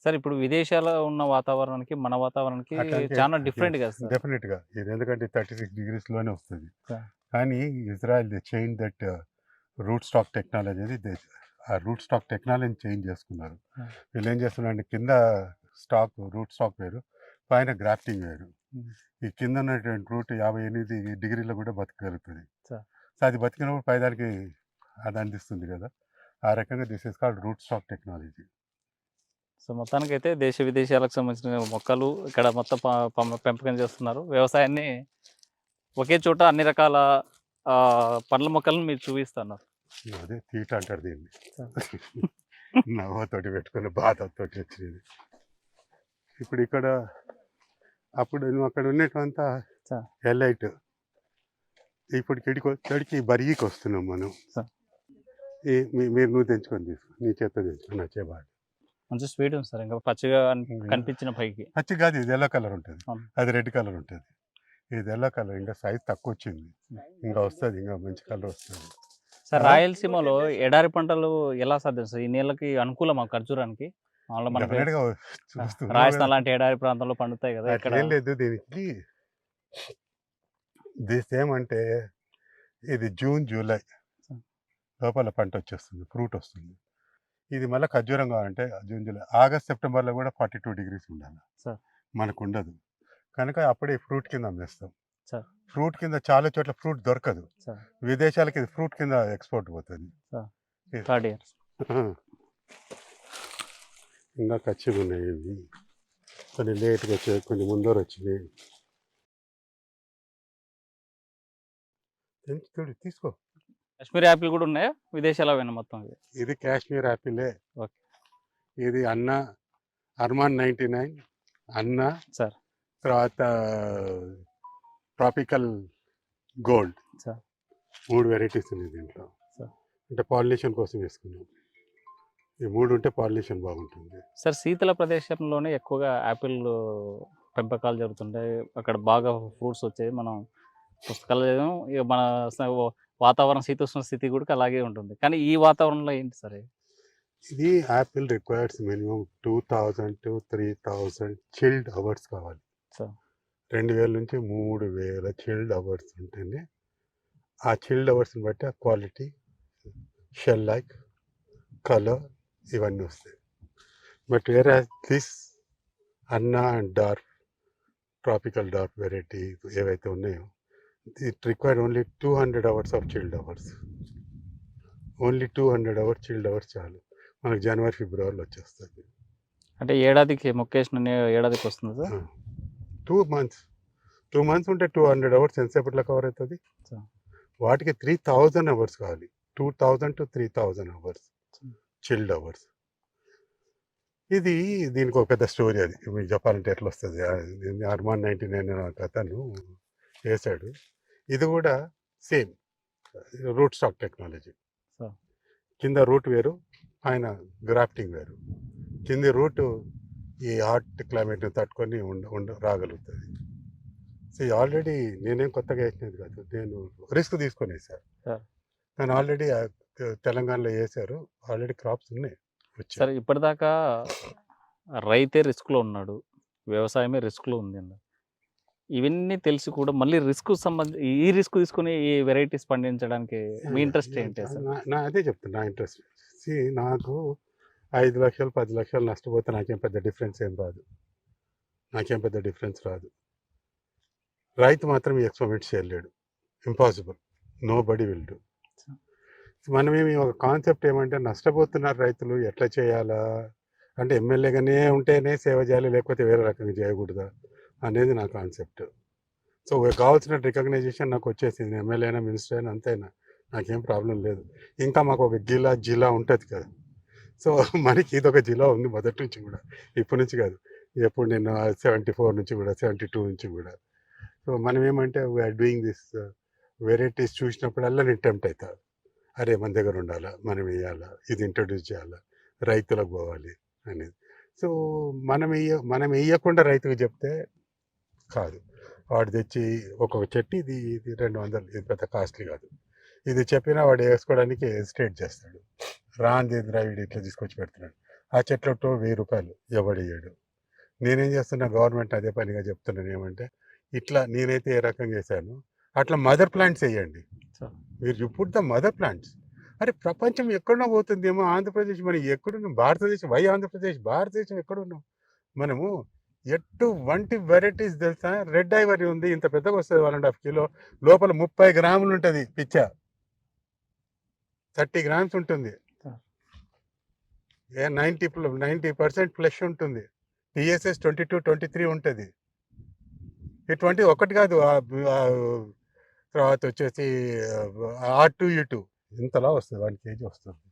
సార్ ఇప్పుడు విదేశాల్లో ఉన్న వాతావరణానికి మన వాతావరణానికి అట్లాంటి చాలా డిఫరెంట్ కదా సార్? డెఫినెట్గా ఇది ఎందుకంటే 36 degreesలోనే వస్తుంది. సార్. కానీ Israel the change that root stock technology అనేది ఆ రూట్ స్టాక్ టెక్నాలజీని చేంజ్ చేసుకున్నారు. వీళ్ళు ఏం చేస్తున్నారంటే కింద రూట్ స్టాక్ వేరు, పైన గ్రాఫ్టింగ్ వేరు. ఈ కింద ఉన్నటువంటి రూట్ 58 degreesలో కూడా బతకగలుగుతుంది. సార్. సో అది బతికినప్పుడు పైదానికి అది అందిస్తుంది కదా. ఆ రకంగా this is called root stock technology. So మొత్తానికైతే దేశ విదేశాలకు సంబంధించిన మొక్కలు ఇక్కడ మొత్తం పెంపకం చేస్తున్నారు. వ్యవసాయాన్ని ఒకే చోట అన్ని రకాల పండ్ల మొక్కలను మీరు చూపిస్తున్నారు. అదే తీట అంటారు దీన్ని. నవ్వుతోటి పెట్టుకుని బాధతోటి వచ్చింది. ఇప్పుడు ఇక్కడ అప్పుడు నువ్వు అక్కడ ఉన్నటువంతా ఎలైట్, ఇప్పుడు చెడికి బరిగికి వస్తున్నాం మనం. నువ్వు తెంచుకొని తీసుకో, నీ చేత తెంచుకొని నచ్చే బాగా మంచి స్వీట్ ఉంది సార్. ఇంకా పచ్చిగా కనిపించిన పైకి పచ్చి కాదు, ఇది ఎల్లో కలర్ ఉంటుంది, అది రెడ్ కలర్ ఉంటుంది. ఇది ఎల్లో కలర్, ఇంకా సైజ్ తక్కువ వచ్చింది, ఇంకా వస్తుంది, ఇంకా మంచి కలర్ వస్తుంది. సార్ రాయలసీమలో ఎడారి పంటలు ఎలా సాధ్యం సార్? ఈ నీళ్ళకి అనుకూలమా ఖర్జూరానికి? రాజస్థాన్ లాంటి ఎడారి ప్రాంతంలో పండుతాయి కదా, ఇక్కడ ఏం లేదు. దీనికి ఏమంటే ఇది జూన్ జూలై లోపల పంట వచ్చేస్తుంది, ఫ్రూట్ వస్తుంది. ఇది మళ్ళీ ఖర్జూరం కావాలంటే జూన్ జూలై, ఆగస్ట్ సెప్టెంబర్లో కూడా 42 degrees ఉండాలి సార్. మనకు ఉండదు కనుక అప్పుడే ఫ్రూట్ కింద అమ్మేస్తాం. సార్. ఫ్రూట్ కింద చాలా చోట్ల ఫ్రూట్ దొరకదు, విదేశాలకి ఇది ఫ్రూట్ కింద ఎక్స్పోర్ట్ పోతుంది. ఇంకా ఖచ్చితంగా ఉన్నాయి, ఇవి కొన్ని లేట్గా వచ్చాయి, కొన్ని ముందర వచ్చినాయి. తీసుకో. కాశ్మీర్ యాపిల్ కూడా ఉన్నాయా విదేశాల మొత్తం? ఇది కాశ్మీర్ యాపిలే. ఓకే. ఇది అర్మాన్ 99 అన్న సార్, తర్వాత ట్రాపికల్ గోల్డ్ సార్, 3 వెరైటీస్ ఉన్నాయి దీంట్లో. అంటే పాలినేషన్ కోసం వేసుకున్నాం. ఈ 3 ఉంటే పాలినేషన్ బాగుంటుంది. సార్ శీతల ప్రదేశంలోనే ఎక్కువగా యాపిల్ పెంపకాలు జరుగుతుంటాయి, అక్కడ బాగా ఫ్రూట్స్ వచ్చాయి. మనం పుస్తకాలు చదివాం, ఇక మన వాతావరణ శీతోష్ణ స్థితి కూడా అలాగే ఉంటుంది. కానీ ఈ వాతావరణంలో ఏంటి సార్? ఇది Apple requires minimum 2000 to 3000 chilled hours కావాలి. 2000 నుంచి 3000 చిల్డ్ అవర్స్ ఉంటేనే ఆ చిల్డ్ అవర్స్ని బట్టి ఆ క్వాలిటీ, షెల్ లైక్, కలర్ ఇవన్నీ వస్తాయి. బట్ వేరే దిస్ అన్నా and dark, tropical dark variety ఏవైతే ఉన్నాయో, it required only 200 hours of chilled hours. Only 200 hours chilled hours చాలు, మనకు జనవరి ఫిబ్రవరిలో వచ్చేస్తుంది. అంటే ఏడాదికి మొక్కేసిన ఏడాదికి వస్తుంది సార్? 2 months ఉంటే 200 hours ఎంతసేపట్లో కవర్ అవుతుంది? వాటికి 3000 hours కావాలి, 2000 to 3000 hours చిల్డ్ అవర్స్. దీనికి ఒక పెద్ద స్టోరీ, అది మీకు చెప్పాలంటే ఎట్లా వస్తుంది. అర్మాన్ 99 అతను వేసాడు. ఇది కూడా సేమ్ రూట్ స్టాక్ టెక్నాలజీ. కింద రూట్ వేరు, పైన గ్రాఫ్టింగ్ వేరు. కింది రూట్ ఈ హాట్ క్లైమేట్ని తట్టుకొని రాగలుగుతుంది. ఆల్రెడీ నేనేం కొత్తగా వేసినది కాదు, నేను రిస్క్ తీసుకొని వేసాను. Yeah. నేను ఆల్రెడీ తెలంగాణలో వేసారు, ఆల్రెడీ క్రాప్స్ ఉన్నాయి వచ్చాయి. సరే ఇప్పటిదాకా రైతే రిస్క్లో ఉన్నాడు, వ్యవసాయమే రిస్క్లో ఉంది అన్న. ఇవన్నీ తెలిసి కూడా మళ్ళీ ఈ రిస్క్ తీసుకుని ఈ వెరైటీస్ పండించడానికి మీ ఇంట్రెస్ట్ ఏంటి అసలు? నా అదే చెప్తాను, నా ఇంట్రెస్ట్. నాకు 5 లక్షలు 10 లక్షలు నష్టపోతే నాకేం పెద్ద డిఫరెన్స్ రాదు. రైతు మాత్రం ఎక్స్పెరిమెంట్ చేయలేడు, impossible, nobody will do. మనమేమి ఒక కాన్సెప్ట్ ఏమంటే నష్టపోతున్నారు రైతులు, ఎట్లా చేయాలా అంటే ఎమ్మెల్యేగానే ఉంటేనే సేవ చేయాలి, లేకపోతే వేరే రకంగా చేయకూడదా అనేది నా కాన్సెప్ట్. సో కావాల్సిన రికగ్నైజేషన్ నాకు వచ్చేసింది, ఎమ్మెల్యే అయినా మినిస్టర్ అయినా అంతైనా నాకేం ప్రాబ్లం లేదు. ఇంకా మాకు ఒక జిల్లా ఉంటుంది కదా, సో మనకి ఇదొక జిల్లా ఉంది మొదటి నుంచి కూడా, ఇప్పటి నుంచి కాదు, ఎప్పుడు నేను 74 నుంచి కూడా 72 నుంచి కూడా. సో మనం ఏమంటే వీఆర్ డూయింగ్ దిస్ వెరైటీస్ చూసినప్పుడల్లా నేను టెంప్ట్ అవుతా, అరే మన దగ్గర ఉండాలా, మనం వేయాలా, ఇది ఇంట్రడ్యూస్ చేయాలా, రైతులకు పోవాలి అనేది. సో మనం వేయకుండా రైతుకు చెప్తే కాదు, వాడు తెచ్చి ఒక్కొక్క చెట్టు ఇది 200, ఇది పెద్ద కాస్ట్లీ కాదు, ఇది చెప్పినా వాడు వేసుకోవడానికి హెసిటేట్ చేస్తాడు, రాంది వీడు ఇట్లా తీసుకొచ్చి పెడుతున్నాడు, ఆ చెట్లు 1000 రూపాయలు ఎవడేయడు. నేనేం చేస్తున్నా, గవర్నమెంట్ అదే పనిగా చెప్తున్నాను ఏమంటే, ఇట్లా నేనైతే ఏ రకంగా చేశాను అట్లా మదర్ ప్లాంట్స్ వేయండి, మీరు ఇప్పుడు ద మదర్ ప్లాంట్స్. అరే ప్రపంచం ఎక్కడున్నా పోతుందేమో, ఆంధ్రప్రదేశ్ మనం ఎక్కడున్నాం, భారతదేశం ఎక్కడున్నాం మనము, ఎటువంటి వెరైటీస్ తెలుసా, రెడ్ ఐవరీ ఉంది, ఇంత పెద్దగా వస్తుంది, 1.5 కిలో, లోపల 30 గ్రాములు ఉంటుంది పిచ్చ, 30 గ్రామ్స్ ఉంటుంది, 90% ఫ్లెష్ ఉంటుంది, TSS 22-23 ఉంటుంది. ఇటువంటి ఒకటి కాదు, తర్వాత వచ్చేసి R2E2 ఇంతలా వస్తుంది, 1 kg వస్తుంది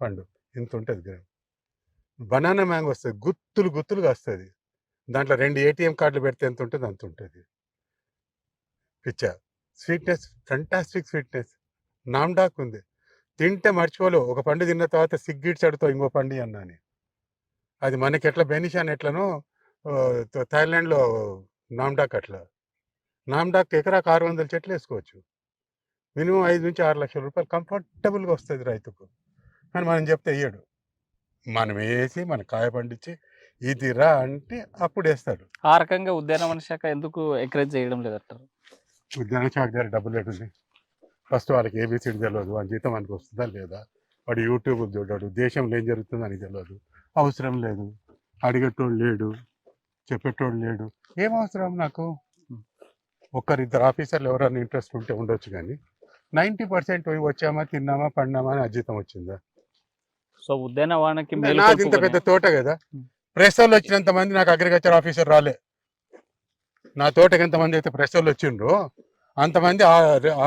పండు, ఇంత ఉంటుంది గ్రామ్. బనానా మ్యాంగో వస్తుంది, గుత్తులుగా వస్తుంది, దాంట్లో 2 ATM కార్డులు పెడితే ఎంత ఉంటుంది అంత ఉంటుంది పిచ్చ. స్వీట్నెస్, ఫెంటాస్టిక్ స్వీట్నెస్, నామ్డాక్ ఉంది, తింటే మర్చిపోలేవు. ఒక పండు తిన్న తర్వాత సిగ్గిడ్స్ అడుగుతావు ఇంకో పండు అన్నాని, అది మనకి ఎట్లా బెనిషాన్ ఎట్లనో థాయిలాండ్లో నామ్డాక్ అట్లా. నామ్డాక్ ఎకరాకు 600 చెట్లు వేసుకోవచ్చు, మినిమం 5 నుంచి 6 లక్షల రూపాయలు కంఫర్టబుల్గా వస్తుంది రైతుకు. కానీ మనం చెప్తే వేయడు, మనం వేసి మన కాయ పండించి ఇది రా అంటే అప్పుడు వేస్తాడు. ఆ రకంగా ఉద్యానవన శాఖ ఎందుకు ఎంకరేజ్ చేయడం లేదంటారు? ఉద్యాన శాఖ దగ్గర డబ్బులు ఎటుంది, ఫస్ట్ వాళ్ళకి ఏబీసీడీ తెలియదు, వాళ్ళ జీతం మనకు వస్తుందా లేదా, వాడు యూట్యూబ్ చూడాడు, దేశంలో ఏం జరుగుతుందో అని తెలియదు, అవసరం లేదు, అడిగేటోడు లేడు, చెప్పేటోడు లేడు, ఏం అవసరం నాకు. 1-2 ఆఫీసర్లు ఎవరైనా ఇంట్రెస్ట్ ఉంటే ఉండొచ్చు, కానీ 90% వచ్చామా, తిన్నామా, పడినామా అని అజీతం వచ్చిందా. సో ఉద్యానవనకి నాది ఇంత పెద్ద తోట కదా, ప్రెస్ వాళ్ళు వచ్చినంత మంది నాకు అగ్రికల్చర్ ఆఫీసర్ రాలే. నా తోటకి ఎంతమంది అయితే ప్రెస్ వాళ్ళు వచ్చిండ్రో అంతమంది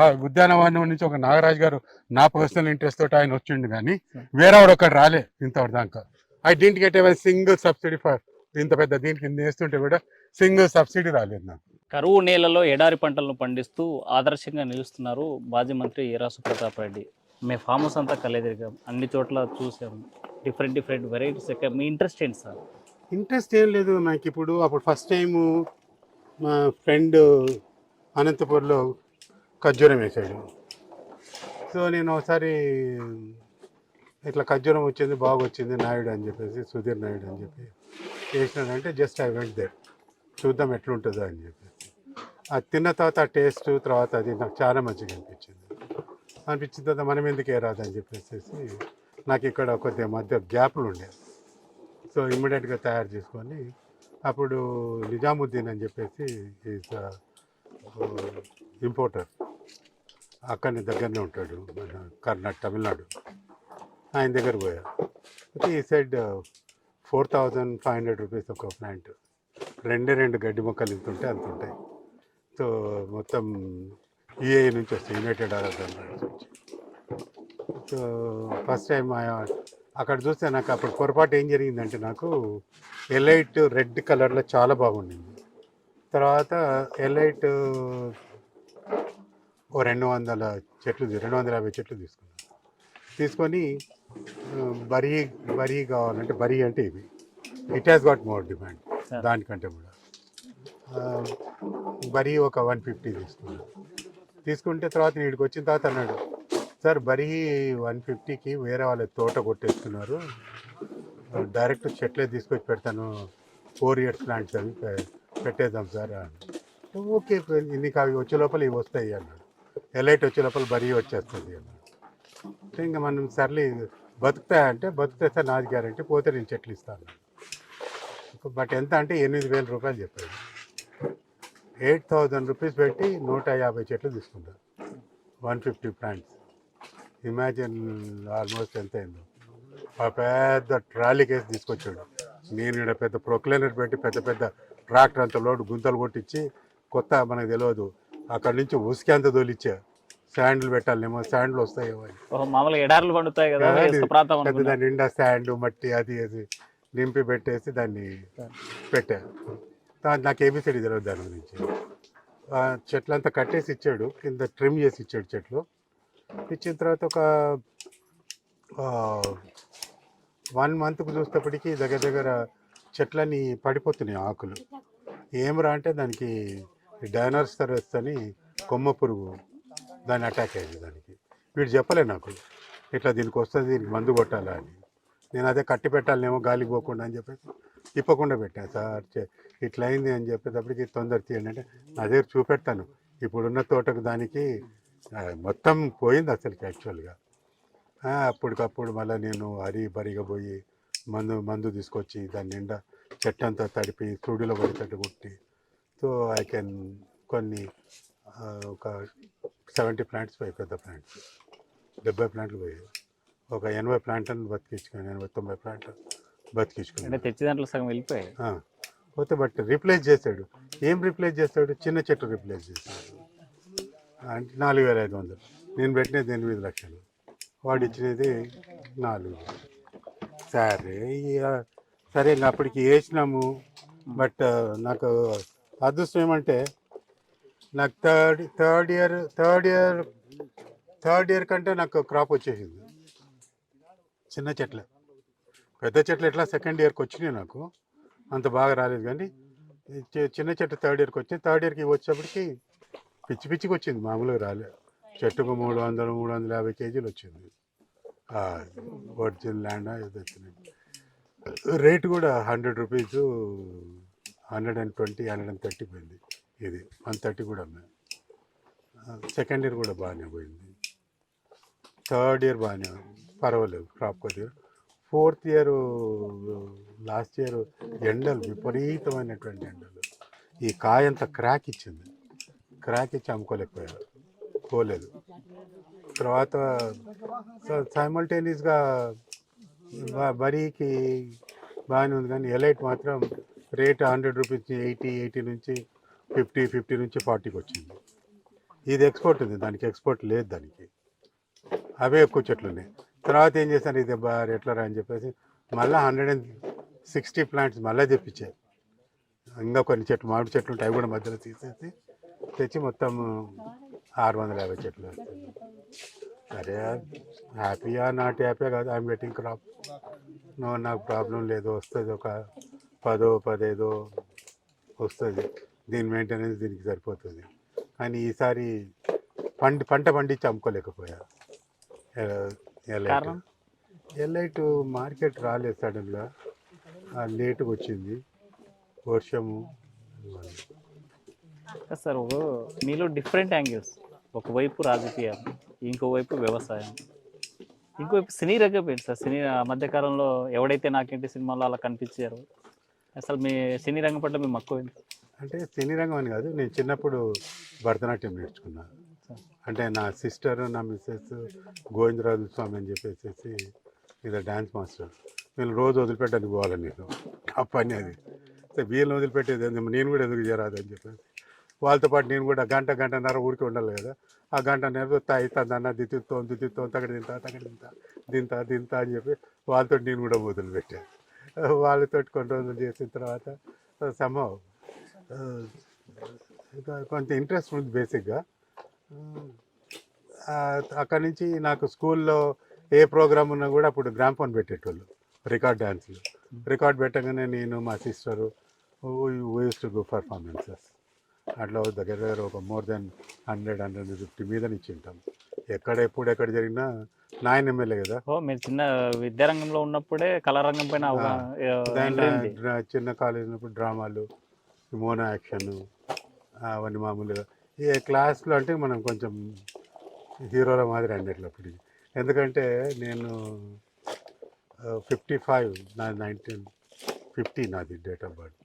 ఆ ఉద్యానవనం నుంచి ఒక నాగరాజు గారు నా పర్సనల్ ఇంట్రెస్ట్ తోటి ఆయన వచ్చిండు, కానీ వేరే వాడు ఒకటి రాలే ఇంతవరకు దాకా. I didn't get ever single subsidy for ఇంత పెద్ద దీనికి వేస్తుంటే కూడా సింగిల్ సబ్సిడీ రాలేదు నాకు. కరువు నేలలో ఎడారి పంటలను పండిస్తూ ఆదర్శంగా నిలుస్తున్నారు మాజీ మంత్రి ఈరాసు ప్రతాప్ రెడ్డి. మేము ఫామ్ హౌస్ అంతా కలేదిరిగాం, అన్ని చోట్ల చూసాము, డిఫరెంట్ వెరైటీస్. మీ ఇంట్రెస్ట్ ఏంటి సార్? ఇంట్రెస్ట్ ఏం లేదు నాకు ఇప్పుడు. అప్పుడు ఫస్ట్ టైము మా ఫ్రెండ్ అనంతపూర్లో ఖర్జూరం వేసాడు, సో నేను ఒకసారి ఇట్లా ఖర్జూరం వచ్చింది, బాగా వచ్చింది, నాయుడు అని చెప్పేసి, సుధీర్ నాయుడు అని చెప్పి వేసినాడంటే జస్ట్ ఐ వెంట్ దేర్, చూద్దాం ఎట్లుంటుందో అని చెప్పేసి. అది తిన్న తర్వాత ఆ టేస్ట్, తర్వాత అది నాకు చాలా మంచిగా అనిపించిన తర్వాత మనం ఎందుకు రాదని చెప్పేసి నాకు ఇక్కడ కొద్దిగా మధ్య గ్యాప్లు ఉండేది, సో ఇమ్మీడియట్గా తయారు చేసుకొని అప్పుడు నిజాముద్దీన్ అని చెప్పేసి ఈజ్ ఇంపోర్టర్, అక్కడి దగ్గరనే ఉంటాడు, మన తమిళనాడు, ఆయన దగ్గర పోయా. అయితే ఈ సైడ్ 4,500 రూపీస్ ఒక ప్లాంట్, 2 గడ్డి మొక్కలు ఇంత ఉంటే అంత ఉంటాయి. సో మొత్తం యూఏఈ నుంచి వస్తాయి, యునైటెడ్ అరబ్ ఎమిరేట్స్ నుంచి. సో ఫస్ట్ టైం అక్కడ చూస్తే నాకు అప్పుడు పొరపాటు ఏం జరిగిందంటే, నాకు ఎలైట్ రెడ్ కలర్లో చాలా బాగుండింది. తర్వాత ఎలైట్ 250 చెట్లు తీసుకొని బరీ కావాలంటే, బరీ అంటే ఇవి, it has got more demand దానికంటే కూడా. బరీ ఒక 150 తీసుకున్నాను. తీసుకుంటే తర్వాత వీడికి వచ్చిన తర్వాత అన్నాడు, సార్ బరీ 150కి వేరే వాళ్ళ తోట కొట్టేస్తున్నారు, డైరెక్ట్ చెట్లే తీసుకొచ్చి పెడతాను, 4 years ప్లాంట్స్ అవి పెట్టేద్దాం సార్ అని. ఓకే, నీకు అవి వచ్చే లోపల ఇవి వస్తాయి అన్నాడు. ఎలైట్ వచ్చే లోపల బరీ వచ్చేస్తుంది అన్నాడు. ఇంకా మనం సర్లే బతుకుతాయంటే బతుకుతాయి సార్, నాది గ్యారంటీ, పోతే నేను చెట్లు ఇస్తాను. బట్ ఎంత అంటే 8,000 రూపాయలు చెప్పాడు. 8,000 రూపీస్ పెట్టి 150 చెట్లు తీసుకుంటారు, 150 ప్లాంట్స్. ఇమాజిన్ ఆల్మోస్ట్ ఎంత అయిందో. ఆ పెద్ద ట్రాలీ కేసు తీసుకొచ్చాడు. నేను ఇక్కడ పెద్ద ప్రొక్లైనర్ పెట్టి పెద్ద పెద్ద ట్రాక్టర్ అంత లోడ్ గుంతలు కొట్టించి, కొత్త మనకు తెలియదు, అక్కడి నుంచి ఉసికి అంత తోలిచ్చా. శాండ్లు పెట్టాలేమో, శాండ్లు వస్తాయేమో అని. మామూలుగా ఎడారులు పండుతాయి కదా, ఇసుక ప్రాంతం పెద్ద అనుకున్నా. దాని నిండా శాండ్ మట్టి అది నింపి పెట్టేసి దాన్ని పెట్టా. నాకు ఏబిసిడి తెలియదు దాని గురించి. చెట్లంతా కట్టేసి ఇచ్చాడు, కింద ట్రిమ్ చేసి ఇచ్చాడు చెట్లు. ఇచ్చిన తర్వాత ఒక 1 monthకు చూసేటప్పటికి దగ్గర దగ్గర చెట్లన్నీ పడిపోతున్నాయి ఆకులు. ఏమరా అంటే దానికి డైనోసరస్ అని కొమ్మ పురుగు దాన్ని అటాక్ అయింది. దానికి వీడు చెప్పలే నాకు, ఇట్లా దీనికి వస్తుంది, దీనికి మందు కొట్టాలా అని. నేను అదే కట్టి పెట్టాలేమో గాలికి పోకుండా అని చెప్పేసి తిప్పకుండా పెట్టాను. సార్ ఇట్లా అయింది అని చెప్పేటప్పటికి తొందర తీయండి అంటే, నా దగ్గర చూపెడతాను, ఇప్పుడున్న తోటకు దానికి మొత్తం పోయింది అసలుకి యాక్చువల్గా. అప్పటికప్పుడు మళ్ళీ నేను బరిగా పోయి మందు తీసుకొచ్చి దాని నిండా చెట్టంతా తడిపి సుడిలో పడితట్టు కొట్టి, సో ఐ కెన్ కొన్ని ఒక 70 ప్లాంట్స్ పోయి, పెద్ద ప్లాంట్స్ 70 ప్లాంట్లు పోయాయి. ఒక 80 ప్లాంట్లను బతికించుకున్నాను, 80-90 ప్లాంట్లు బతికించుకున్నాను. అంటే తెచ్చి దాంట్లో సగం వెళ్ళిపోయాయి. పోతే బట్ రీప్లేస్ చేశాడు. ఏం రీప్లేస్ చేస్తాడు? చిన్న చెట్టు రీప్లేస్ చేశాడు. అంటే 4,500. నేను పెట్టినది 8 లక్షలు, వాడు ఇచ్చినది 4. సరే ఇంకా అప్పటికి వేసినాము. బట్ నాకు అదృష్టం ఏమంటే, నాకు థర్డ్ ఇయర్ కంటే నాకు క్రాప్ వచ్చేసింది. చిన్న చెట్లే, పెద్ద చెట్లు ఎట్లా సెకండ్ ఇయర్కి వచ్చినాయి, నాకు అంత బాగా రాలేదు. కానీ చిన్న చెట్టు థర్డ్ ఇయర్కి వచ్చింది. థర్డ్ ఇయర్కి వచ్చేప్పటికి పిచ్చికి వచ్చింది, మామూలుగా రాలేదు. చెట్టుకు 300-350 కేజీలు వచ్చింది. ఒరిజినల్ ల్యాండ్ ఏదో వచ్చింది. రేటు కూడా 100 రూపీస్, 120-130 పోయింది. ఇది 130 కూడా అమ్మాయి. సెకండ్ ఇయర్ కూడా బాగానే పోయింది. థర్డ్ ఇయర్ బాగానే పర్వాలేదు, క్రాప్ కొద్దిగా. ఫోర్త్ ఇయర్ లాస్ట్ ఇయర్ ఎండలు, విపరీతమైనటువంటి ఎండలు. ఈ కాయ అంతా క్రాక్ ఇచ్చింది, క్రాక్ ఇచ్చి అమ్ముకోలేకపోయారు, పోలేదు. తర్వాత సైమల్టేనియస్గా వరికి బాగానే ఉంది. కానీ ఎలైట్ మాత్రం రేట్ 100 రూపీస్ 80 నుంచి 50 నుంచి 40కి వచ్చింది. ఇది ఎక్స్పోర్ట్ ఉంది, దానికి ఎక్స్పోర్ట్ లేదు. దానికి అవే ఎక్కువ చెట్లు ఉన్నాయి. తర్వాత ఏం చేశాను, ఇది ఎట్లా రా అని చెప్పేసి మళ్ళీ 160 ప్లాంట్స్ మళ్ళీ తెప్పించాయి. ఇంకా కొన్ని చెట్లు, మామిడి చెట్లు ఉంటాయి, అవి కూడా మధ్యలో తీసేసి తెచ్చి మొత్తం 650 చెట్లు వస్తాయి. సరే, హ్యాపీయా నాట్ హ్యాపీయా కాదు, ఐఎమ్ గెటింగ్ క్రాప్. నాకు ప్రాబ్లం లేదు, వస్తుంది. ఒక 10-15 వస్తుంది, దీని మెయింటెనెన్స్ దీనికి సరిపోతుంది. కానీ ఈసారి పంట పండించి అమ్ముకోలేకపోయా. ఎలైట్ మార్కెట్ రాలేదు, సడన్గా లేటుగా వచ్చింది, వర్షము. సార్ మీలో డిఫరెంట్ యాంగిల్స్, ఒకవైపు రాజకీయం, ఇంకోవైపు వ్యవసాయం, ఇంకోవైపు సినీ రంగం ఏంటి సార్? సినీ మధ్యకాలంలో ఎవడైతే నాకేంటి సినిమాలో అలా కనిపించారు, అసలు మీ సినీ రంగం పట్ల మీ మక్కువ ఏంటి? అంటే సినీ రంగం అని కాదు, నేను చిన్నప్పుడు భరతనాట్యం నేర్చుకున్నాను. అంటే నా సిస్టర్, నా మిస్సెస్ గోవిందరాజు స్వామి అని చెప్పేసి ఇది డ్యాన్స్ మాస్టర్. నేను రోజు వదిలిపెట్టడానికి పోవాలి, నేను ఆ పని అది. వీళ్ళని వదిలిపెట్టేది నేను కూడా ఎందుకు చేరాదు అని చెప్పేసి వాళ్ళతో పాటు నేను కూడా గంటన్నర ఊరికి ఉండాలి కదా. ఆ గంటన్నర అవుతుందన్న దిత్తుతోంది తగడ దింతా అని చెప్పి వాళ్ళతో నేను కూడా వదిలిపెట్టాను. వాళ్ళతో కొన్ని రోజులు చేసిన తర్వాత సంభవం కొంత ఇంట్రెస్ట్ ఉంది బేసిక్గా. అక్కడి నుంచి నాకు స్కూల్లో ఏ ప్రోగ్రామ్ ఉన్నా కూడా అప్పుడు గ్రామ్ ఫోన్ పెట్టేటోళ్ళు, రికార్డ్ డ్యాన్స్లు. రికార్డ్ పెట్టగానే నేను, మా sister, use to go performances. అట్లా దగ్గర దగ్గర ఒక మోర్ దెన్ 100-150 మీద ఇచ్చి ఉంటాం. ఎక్కడ జరిగినా నాయన ఎమ్మెల్యే కదా. ఓ మీరు చిన్న విద్యారంగంలో ఉన్నప్పుడే కళారంగం పైన దాంట్లో చిన్న కాలేజ్ ఉన్నప్పుడు డ్రామాలు, మోనో యాక్షన్ అవన్నీ మామూలుగా. ఈ క్లాస్లో అంటే మనం కొంచెం హీరోల మాదిరి అన్నిట్లప్పటికి. ఎందుకంటే నేను 55 నా 1950 నాది డేట్ ఆఫ్ బర్త్.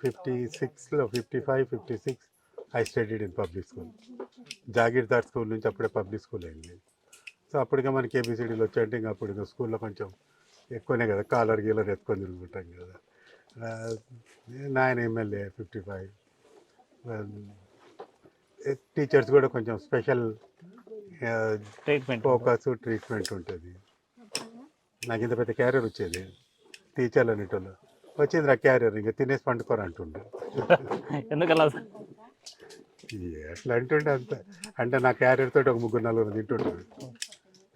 56లో 55-56 I studied in public school. Jagirdar school నుంచి అప్పుడే పబ్లిక్ స్కూల్ అయింది. సో అప్పటికే మనకి ఏబిసిడీలు వచ్చాయంటే ఇంకా అప్పుడు ఇంకా స్కూల్లో కొంచెం ఎక్కువనే కదా, కాలర్ గీలర్ ఎత్తుకొని తిరుగుతుంటాం కదా. నాయన ఎమ్మెల్యే 55. టీచర్స్ కూడా కొంచెం స్పెషల్ ట్రీట్మెంట్ ఫోకస్ ట్రీట్మెంట్ ఉంటుంది. నాకు ఇంత పెద్ద క్యారియర్ వచ్చేది టీచర్లు అనేటోళ్ళు. వచ్చింది నా క్యారియర్, ఇంకా తినేసి పండుకోరు అంటుండే. ఎందుకలా ఎట్లా అంటుండే అంత అంటే నా క్యారియర్ తోటి ఒక 3-4 తింటుంటారు.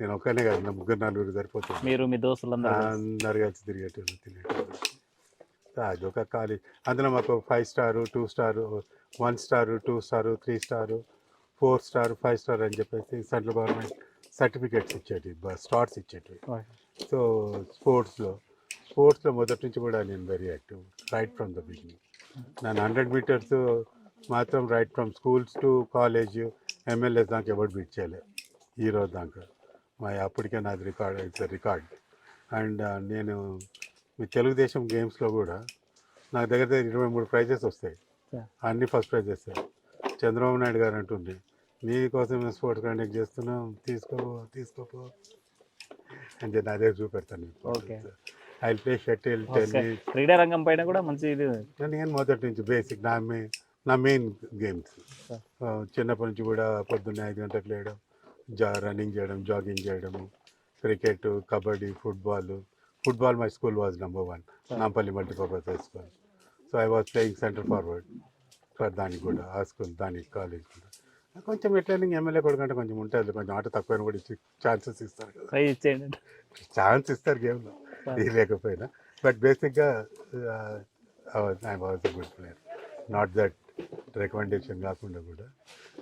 నేను ఒక్కనే కాదు, నా 3-4 సరిపోతుంది. మీరు మీ దోస్తులందరూ అందరు కలిసి తిరిగేటోళ్ళు తినేటోళ్ళు. అది ఒక కాలేజ్. అందులో మాకు 5 star 2 star 1 star 2 star 3 star 4 star 5 star అని చెప్పేసి సెంట్రల్ గవర్నమెంట్ సర్టిఫికేట్స్ ఇచ్చేటివి, స్టార్స్ ఇచ్చేటివి. సో స్పోర్ట్స్లో మొదటి నుంచి కూడా నేను very active right from the beginning. నేను 100 మీటర్స్ మాత్రం right from schools to college MLAs దాకా ఎవరు బీట్ చేయలేదు ఈరోజు దాకా. అప్పటికే నాది రికార్డ్, ఇట్స్ రికార్డ్. అండ్ నేను మీ తెలుగుదేశం గేమ్స్లో కూడా నాకు దగ్గర 23 ప్రైజెస్ వస్తాయి, అన్ని ఫస్ట్ ప్రైజ్ వస్తాయి. చంద్రబాబు నాయుడు గారు అంటుండే, నీకోసం మేము స్పోర్ట్స్ కండక్ట్ చేస్తున్నాం, తీసుకోపో అని చెప్పి అదే చూపెడతాను. ఐ ప్లే షటిల్, టెన్నిస్, క్రీడా రంగం పైన కూడా మంచి ఇది. నేను మొదటి నుంచి బేసిక్ నా మెయిన్ గేమ్స్. చిన్నప్పటి నుంచి కూడా పొద్దున్నే 5 గంటలకు లేయడం, రన్నింగ్ చేయడం, జాగింగ్ చేయడము, cricket, kabaddi, football my school was number 1, Nampally multipurpose high school. So I was playing centre forward for దానికి కూడా, ఆ స్కూల్ దానికి కాలేజ్ కూడా. కొంచెం ఎట్లయినా ఎమ్మెల్యే కూడా కంటే కొంచెం ఉంటుంది, కొంచెం ఆట తక్కువైనా కూడా ఇచ్చి ఛాన్సెస్ ఇస్తారు కదా, ఛాన్స్ ఇస్తారు గేమ్లో, ఇది లేకపోయినా. బట్ బేసిక్గా I was a good player. Not that recommendation కాకుండా కూడా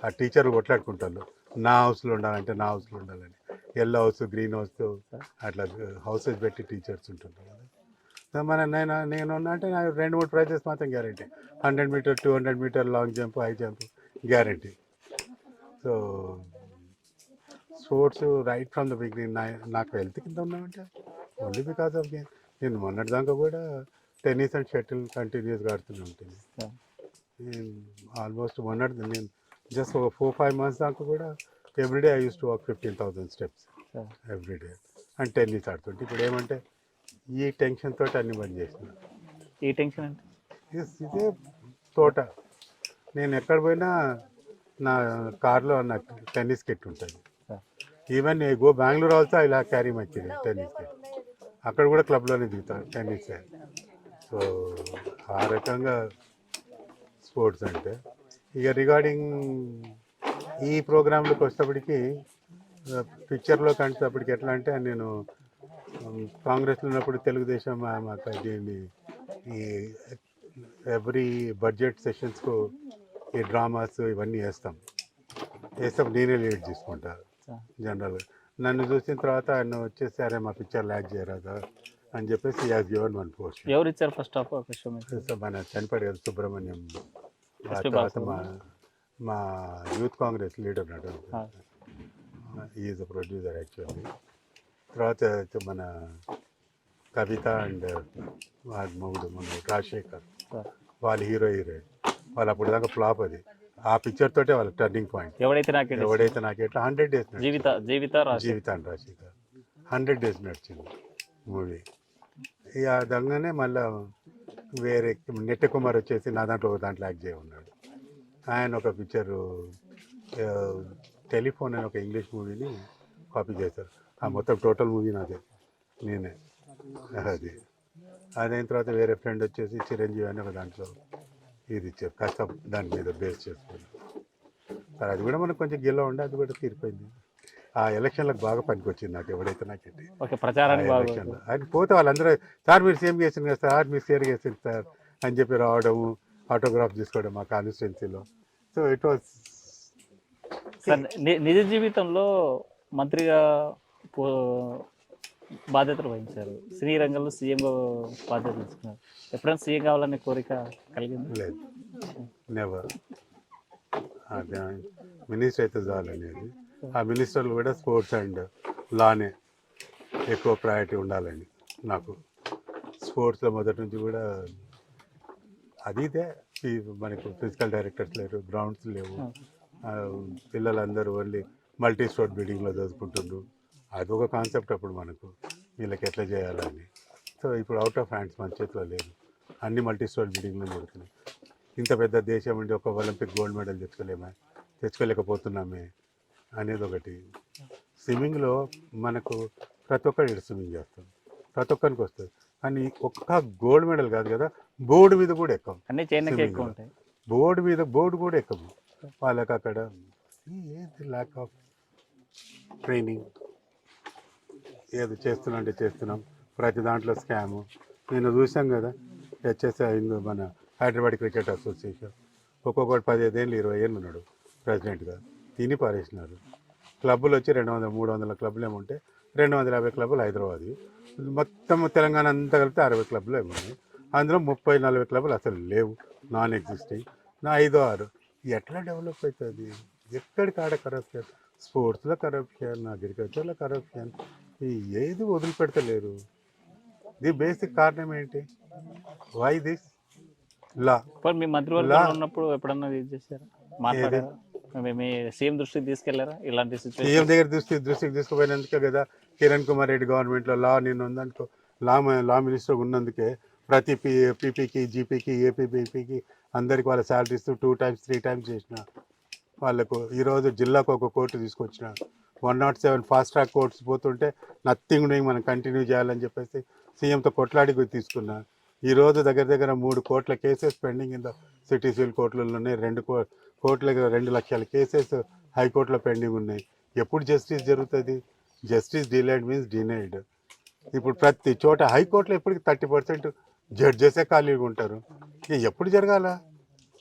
ఆ టీచర్లు కొట్లాడుకుంటారు, నా హౌస్లో ఉండాలంటే నా హౌస్లో ఉండాలని. ఎల్లో హౌస్, గ్రీన్ హౌస్ అట్లా హౌసెస్ పెట్టి టీచర్స్ ఉంటున్నారు కదా. నేను అంటే నాకు 2-3 ప్రైజెస్ మాత్రం guarantee. 100 metre, 200 metre long jump, high jump guarantee. So sports right from the beginning. నాకు హెల్త్ కింద ఉన్నామంటే ఓన్లీ బికాస్ ఆఫ్ గేమ్. నేను మొన్నటి దాకా కూడా టెన్నిస్ అండ్ షటిల్ కంటిన్యూస్గా ఆడుతూనే ఉంటుంది. ఆల్మోస్ట్ నేను జస్ట్ ఒక 4-5 months దాకా కూడా everyday I use to walk 15,000 steps everyday. And tennis ఆడుతుంటే ఇప్పుడు ఏమంటే ఈ టెన్షన్ తోటి అన్ని బంద్ చేసిన. ఈ టెన్షన్ అంటే ఇదే తోట. నేను ఎక్కడ పోయినా నా కార్లో నాకు టెన్నిస్ కిట్ ఉంటుంది. ఈవెన్ గో బెంగళూరు ఆల్సో ఇలా క్యారీ మై టెన్నిస్ కిట్. అక్కడ కూడా క్లబ్లోనే దిగుతాను టెన్నిస్. సో ఆ రకంగా స్పోర్ట్స్ అంటే. ఇక రిగార్డింగ్ ఈ ప్రోగ్రాంలోకి వచ్చేటప్పటికి పిక్చర్లో కంటేటప్పటికి ఎట్లా అంటే, నేను కాంగ్రెస్లో ఉన్నప్పుడు తెలుగుదేశం మాకు దీన్ని ఈ ఎవ్రీ బడ్జెట్ సెషన్స్కు ఈ డ్రామాస్ ఇవన్నీ వేస్తాం. నేనే లీడ్ తీసుకుంటాను జనరల్గా. నన్ను చూసిన తర్వాత ఆయన వచ్చేసి అరే మా పిక్చర్ ల్యాక్ చేయరాదా అని చెప్పేసి యాజ్ గివెన్ 1 పోస్ట్. ఎవరు ఇచ్చారు ఫస్ట్ ఆఫ్ మన చనిపోయాడు కదా సుబ్రహ్మణ్యం. ఆ తర్వాత మా యూత్ కాంగ్రెస్ లీడర్ ఉన్నాడు, ఈజ్ అ ప్రొడ్యూసర్ యాక్చువల్లీ. తర్వాత మన కవిత అండ్ వాడి మొగుడు మన రాజశేఖర్, వాళ్ళు హీరోయిన్. వాళ్ళు అప్పుడు దాకా ఫ్లాప్. అది ఆ పిక్చర్ తోటే వాళ్ళ టర్నింగ్ పాయింట్. ఎవడైతే నాకు ఎట్లా 100 days Jeevitha and Rajasekhar 100 days నడిచింది మూవీ. ఇక దాంగానే మళ్ళీ వేరే నెట్ట కుమార్ వచ్చేసి నా దాంట్లో ఒక దాంట్లో యాక్ట్ చేయ ఉన్నాడు. ఆయన ఒక పిక్చరు టెలిఫోన్ అని ఒక ఇంగ్లీష్ మూవీని కాపీ చేశారు. ఆ మొత్తం టోటల్ మూవీ నాదే, నేనే. అదైన తర్వాత వేరే ఫ్రెండ్ వచ్చేసి చిరంజీవి అని ఒక దాంట్లో ఇది ఇచ్చారు, కాస్త దాని మీద బేస్ చేసుకుని. సరే అది కూడా మనకు కొంచెం గిల్లో ఉండే, అది కూడా తీరిపోయింది. ఆ ఎలక్షన్లకు బాగా పనికొచ్చింది నాకు. ఎవడైతే నాకేంటి ప్రచారానికి ఎలక్షన్లో ఆయన పోతే వాళ్ళందరూ సార్ మీరు సేమ్ చేసింది కదా సార్, మీరు సేర్ చేసింది సార్ అని చెప్పి రావడము, ఆటోగ్రాఫ్ తీసుకోవడం మా కాన్స్టిట్యున్సీలో. సో ఇట్ వాస్ సార్ నిజ జీవితంలో మంత్రిగా పో- బాధ్యతలు వహించారు, సినీ రంగంలో సీఎంగా బాధ్యతలు తీసుకున్నారు. ఎప్పుడైనా సీఎం కావాలనే కోరిక కలిగింది? లేదు, నెవర్. అదే మినిస్టర్ అయితే చాలనేది. ఆ మినిస్టర్లు కూడా స్పోర్ట్స్ అండ్ లానే ఎక్కువ ప్రయారిటీ ఉండాలని నాకు. స్పోర్ట్స్లో మొదటి నుంచి కూడా అది ఇదే. మనకు ఫిజికల్ డైరెక్టర్స్ లేరు, గ్రౌండ్స్ లేవు, పిల్లలందరూ ఓన్లీ మల్టీ స్పోర్ట్ బిల్డింగ్లో చదువుకుంటుండ్రు. అదొక కాన్సెప్ట్ అప్పుడు మనకు, వీళ్ళకి ఎట్లా చేయాలని. సో ఇప్పుడు అవుట్ ఆఫ్ హ్యాండ్స్ మన చేతిలో లేదు, అన్ని మల్టీ స్పోర్ట్ బిల్డింగ్లో జరుగుతున్నాయి. ఇంత పెద్ద దేశం ఉండి ఒక ఒలింపిక్ గోల్డ్ మెడల్ తెచ్చుకోలేకపోతున్నామే అనేది ఒకటి. స్విమ్మింగ్లో మనకు ప్రతి ఒక్కరు స్విమ్మింగ్ చేస్తాం, ప్రతి ఒక్కరికి వస్తుంది. కానీ ఒక్క గోల్డ్ మెడల్ కాదు కదా, బోర్డు మీద కూడా ఎక్కం. అన్ని చైనాకి ఎక్కువ ఉంటాయి. బోర్డు కూడా ఎక్కము. వాళ్ళకి అక్కడ ఏది ల్యాక్ ఆఫ్ ట్రైనింగ్. ఏది చేస్తున్నాం అంటే చేస్తున్నాం, ప్రతి దాంట్లో స్కాము. నేను చూసాం కదా, హెచ్ఎస్ఐ మన హైదరాబాద్ క్రికెట్ అసోసియేషన్ ఒక్కొక్కటి 15 ఏళ్ళు 20 ఏళ్ళు ఉన్నాడు ప్రెసిడెంట్గా, తిని పారేసినారు. క్లబ్బులు వచ్చి 200 300 క్లబ్బులు ఏముంటే 250 క్లబ్బులు హైదరాబాద్, మొత్తం తెలంగాణ అంతా కలిపితే 60 క్లబ్బులు ఏమున్నాయి. అందులో 30-40 క్లబ్బులు అసలు లేవు, నాన్ ఎగ్జిస్టింగ్. 5-6 ఎట్లా డెవలప్ అవుతుంది? ఎక్కడికి ఆడ కరప్షన్, స్పోర్ట్స్లో కరప్షన్, అగ్రికల్చర్లో కరప్షన్, ఏది వదిలిపెడతలేరు. ది బేసిక్ కారణం ఏంటి? వై దిస్ లా? మరి మీ మంత్రివర్గంలో ఉన్నప్పుడు ఎప్పుడన్నా ఇది చేశారా, మాట్లాడారా? మీ సీఎం దృష్టికి తీసుకెళ్లారా ఇలాంటి సిచ్యువేషన్? సీఎం దగ్గర దృష్టికి తీసుకుపోయినందుకే కదా కిరణ్ కుమార్ రెడ్డి గవర్నమెంట్లో లా నేను ఉందనుకో, లా మినిస్టర్ ఉన్నందుకే ప్రతి పీపీకి, జీపీకి, ఏపీపీకి అందరికి వాళ్ళ శాలరీస్ 2 times 3 times చేసిన వాళ్ళకు. ఈరోజు జిల్లాకు ఒక కోర్టు తీసుకొచ్చిన, 107 ఫాస్ట్ ట్రాక్ కోర్ట్స్ పోతుంటే నథింగ్ డూయింగ్, మనం కంటిన్యూ చేయాలని చెప్పేసి సీఎంతో కొట్లాడి తీసుకున్నా. ఈరోజు దగ్గర 3 కోట్ల cases pending in the city civil కోర్టులలో ఉన్నాయి. 2 లక్షల కేసెస్ హైకోర్టులో పెండింగ్ ఉన్నాయి. ఎప్పుడు జస్టిస్ జరుగుతుంది? Justice delayed means denied. ఇప్పుడు ప్రతి చోట హైకోర్టులో ఎప్పటికి 30% జడ్జెసే ఖాళీగా ఉంటారు. ఇక ఎప్పుడు జరగాల?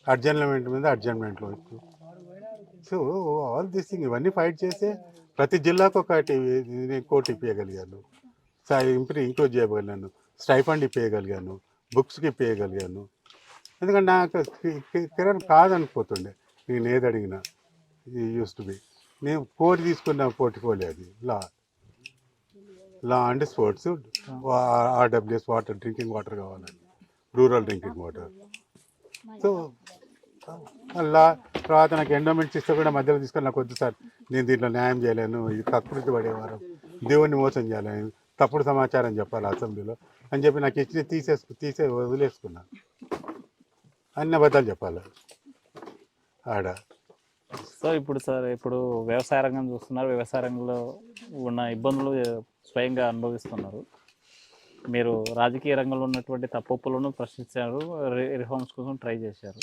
అడ్జర్న్మెంట్ మీద అడ్జర్న్మెంట్లో. సో ఆల్ దిస్ థింగ్ ఇవన్నీ ఫైట్ చేస్తే ప్రతి జిల్లాకు ఒకటి కోర్టు ఇప్పగలిగాను, ఇంక్లూడ్ చేయగలిగాను, స్టైఫండ్ ఇప్పగలిగాను, బుక్స్కి ఇప్పగలిగాను. ఎందుకంటే నాకు కిరణ్ కాదనిపోతుండే నేను ఏది అడిగినా. యూస్ టు బి నేను కోర్టు తీసుకున్న పోర్ట్ఫోలియో అది law and sports, RWS water, drinking water కావాలని, రూరల్ డ్రింకింగ్ వాటర్. సో లా తర్వాత నాకు ఎండోమెంట్స్ ఇస్తే కూడా మధ్యలో తీసుకొని నాకు వద్దు సార్, నేను దీంట్లో న్యాయం చేయలేను, ఇది కకృతి పడేవారు, దేవుణ్ణి మోసం చేయాలని, తప్పుడు సమాచారం చెప్పాలి అసెంబ్లీలో అని చెప్పి నాకు ఇచ్చి వదిలేసుకున్నాను. అన్ని అబద్ధాలు చెప్పాలి ఆడ. సో ఇప్పుడు వ్యవసాయ రంగం చూస్తున్నారు, వ్యవసాయ రంగంలో ఉన్న ఇబ్బందులు స్వయంగా అనుభవిస్తున్నారు. మీరు రాజకీయ రంగంలో ఉన్నటువంటి తప్పులను ప్రశ్నించారు, రిఫార్మ్స్ కోసం ట్రై చేశారు.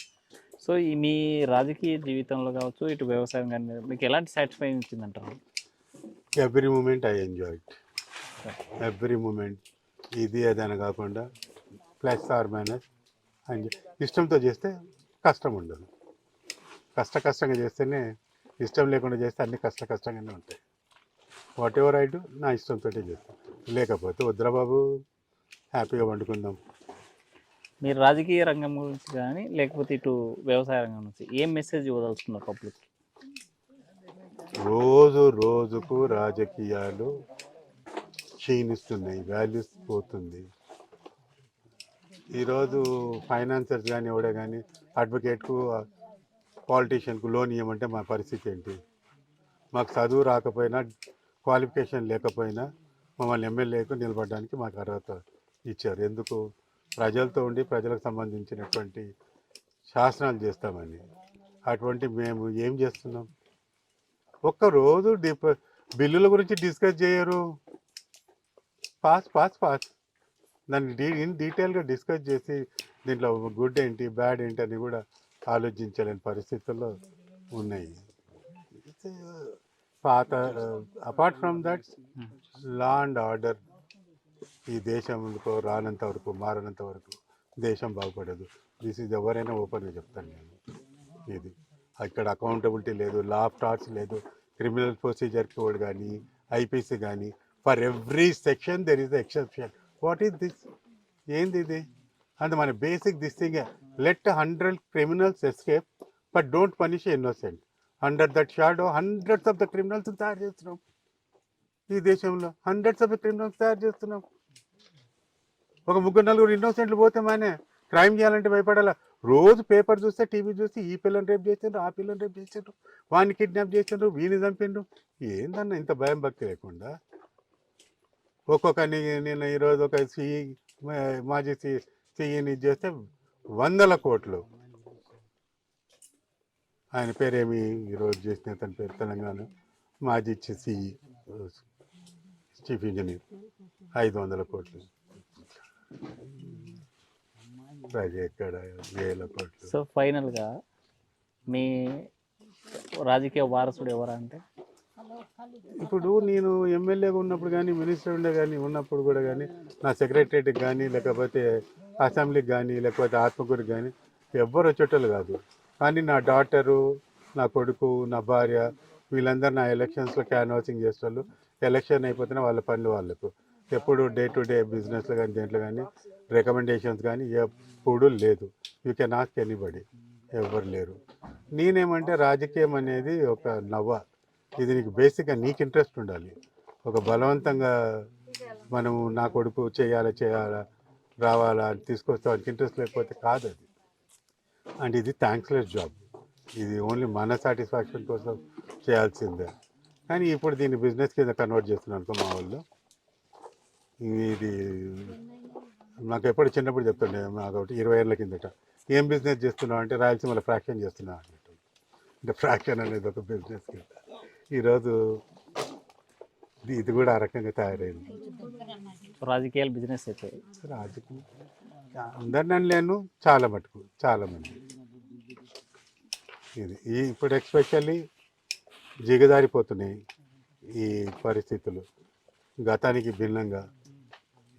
సో ఈ మీ రాజకీయ జీవితంలో కావచ్చు, ఇటు వ్యవసాయం కానీ మీకు ఎలాంటి సాటిస్ఫాక్షన్ ఇచ్చిందంటారు? Every moment I enjoy it, every moment. ఇది ఏదైనా కాకుండా ప్లస్ ఆర్ మైనస్ అని ఇష్టంతో చేస్తే కష్టం ఉండదు. కష్టంగా చేస్తేనే, ఇష్టం లేకుండా చేస్తే అన్ని కష్టంగానే ఉంటాయి. వాట్ ఎవర్ ఐ డూ నా ఇష్టంతో చేస్తాను. లేకపోతే వద్దురా బాబు, హ్యాపీగా వండుకుందాం. మీరు రాజకీయ రంగం గురించి కానీ లేకపోతే ఇటు వ్యవసాయ రంగం నుంచి ఏం మెసేజ్ ఇవ్వదలుచుకున్నారు పబ్లిక్? రోజుకు రాజకీయాలు క్షీణిస్తున్నాయి, వాల్యూస్ పోతుంది. ఈరోజు ఫైనాన్సర్స్ కానీ ఎవడే కానీ అడ్వకేట్కు, పాలిటీషియన్కు లోన్ ఇవ్వమంటే మా పరిస్థితి ఏంటి? మాకు చదువు రాకపోయినా, క్వాలిఫికేషన్ లేకపోయినా మమ్మల్ని ఎమ్మెల్యేకు నిలబడడానికి మాకు అర్హత ఇచ్చారు. ఎందుకు? ప్రజలతో ఉండి ప్రజలకు సంబంధించినటువంటి శాసనాలు చేస్తామని. అటువంటి మేము ఏం చేస్తున్నాం? ఒక్కరోజు బిల్లుల గురించి డిస్కస్ చేయరు. పాస్ దాన్ని ఇన్ డీటెయిల్గా డిస్కస్ చేసి దీంట్లో గుడ్ ఏంటి, బ్యాడ్ ఏంటి అని కూడా ఆలోచించలేని పరిస్థితుల్లో ఉన్నాయి. Apart from that, law and order ఈ దేశంలో రానంత వరకు, మారనంత వరకు దేశం బాగుపడదు. దిస్ ఈజ్ ఎవరైనా ఓపెన్గా చెప్తాను నేను. ఇది ఇక్కడ అకౌంటబిలిటీ లేదు, లా ఆఫ్ టార్ట్స్ లేదు, క్రిమినల్ ప్రొసీజర్ కోడ్ కానీ ఐపీసీ కానీ for every section there is the exception. What is this? ఏంది ఇది? అండ్ మన basic this thing, let 100 criminals escape but don't punish innocent. Under that shadow hundreds of the criminals తయారు చేస్తున్నాం ఈ దేశంలో. Hundreds of the criminals తయారు చేస్తున్నాం. ఒక 3-4 ఇన్నోసెంట్లు పోతే మానే క్రైమ్ చేయాలంటే భయపడాలా? రోజు పేపర్ చూస్తే, టీవీ చూస్తే ఈ పిల్లని రేపు చేసిండ్రు, ఆ పిల్లని రేపు చేసిండ్రు, వాడిని కిడ్నాప్ చేసిండ్రు, వీని చంపిండ్రు. ఏందన్నా ఇంత భయం భక్తి లేకుండా? ఒక్కొక్క నేను ఈరోజు ఒక సిఈ, మాజీ సిఈని చేస్తే 100 కోట్లు. ఆయన పేరేమి ఈరోజు చేసిన అతని పేరు, తెలంగాణ మాజీ సిఈ, చీఫ్ ఇంజనీర్, 500 కోట్లు. ఎక్కడ 1000 కోట్లు. సో ఫైనల్గా మీ రాజకీయ వారసుడు ఎవరా అంటే? ఇప్పుడు నేను ఎమ్మెల్యేగా ఉన్నప్పుడు కానీ, మినిస్టర్ ఉండే కానీ, ఉన్నప్పుడు కూడా కానీ, నా సెక్రటరియట్కి కానీ, లేకపోతే అసెంబ్లీకి కానీ, లేకపోతే ఆత్మకూరికి కానీ ఎవ్వరు వచ్చేటోళ్ళు కాదు. కానీ నా డాటరు, నా కొడుకు, నా భార్య, వీళ్ళందరూ నా ఎలక్షన్స్లో క్యాన్వాసింగ్ చేసేవాళ్ళు. ఎలక్షన్ అయిపోతేనే వాళ్ళ పనులు వాళ్ళకు. ఎప్పుడు డే టు డే బిజినెస్లో కానీ, దేంట్లో కానీ రికమెండేషన్స్ కానీ ఎప్పుడు లేదు. యూ కెన్ ఆస్క్ ఎనీబడి, ఎవరు లేరు. నేనేమంటే రాజకీయం అనేది ఒక నవ్వ. ఇది నీకు బేసిక్గా నీకు ఇంట్రెస్ట్ ఉండాలి. ఒక బలవంతంగా మనము నా కొడుకు చేయాలా రావాలా అని తీసుకొస్తానికి ఇంట్రెస్ట్ లేకపోతే కాదు అది. అండ్ ఇది థ్యాంక్స్లెస్ జాబ్. ఇది ఓన్లీ మన సాటిస్ఫాక్షన్ కోసం చేయాల్సిందే. కానీ ఇప్పుడు దీన్ని బిజినెస్ కింద కన్వర్ట్ చేస్తున్నాను అనుకో మా వాళ్ళు. ఇది నాకు ఎప్పుడు చిన్నప్పుడు చెప్తుండే, నాకు ఒకటి 20 ఏళ్ళ కిందట, ఏం బిజినెస్ చేస్తున్నావు అంటే రాయలసీమలో ఫ్రాక్షన్ చేస్తున్నా అన్నట్టు. అంటే ఫ్రాక్షన్ అనేది ఒక బిజినెస్ కింద. ఈరోజు ఇది కూడా ఆ రకంగా తయారైంది. రాజకీయాలు బిజినెస్ అయిపోయాయి. రాజకీయం అందరిని అనలేను, చాలా మటుకు చాలామంది. ఇది ఇప్పుడు ఎస్పెషల్లీ జిగదారిపోతున్నాయి ఈ పరిస్థితులు గతానికి భిన్నంగా.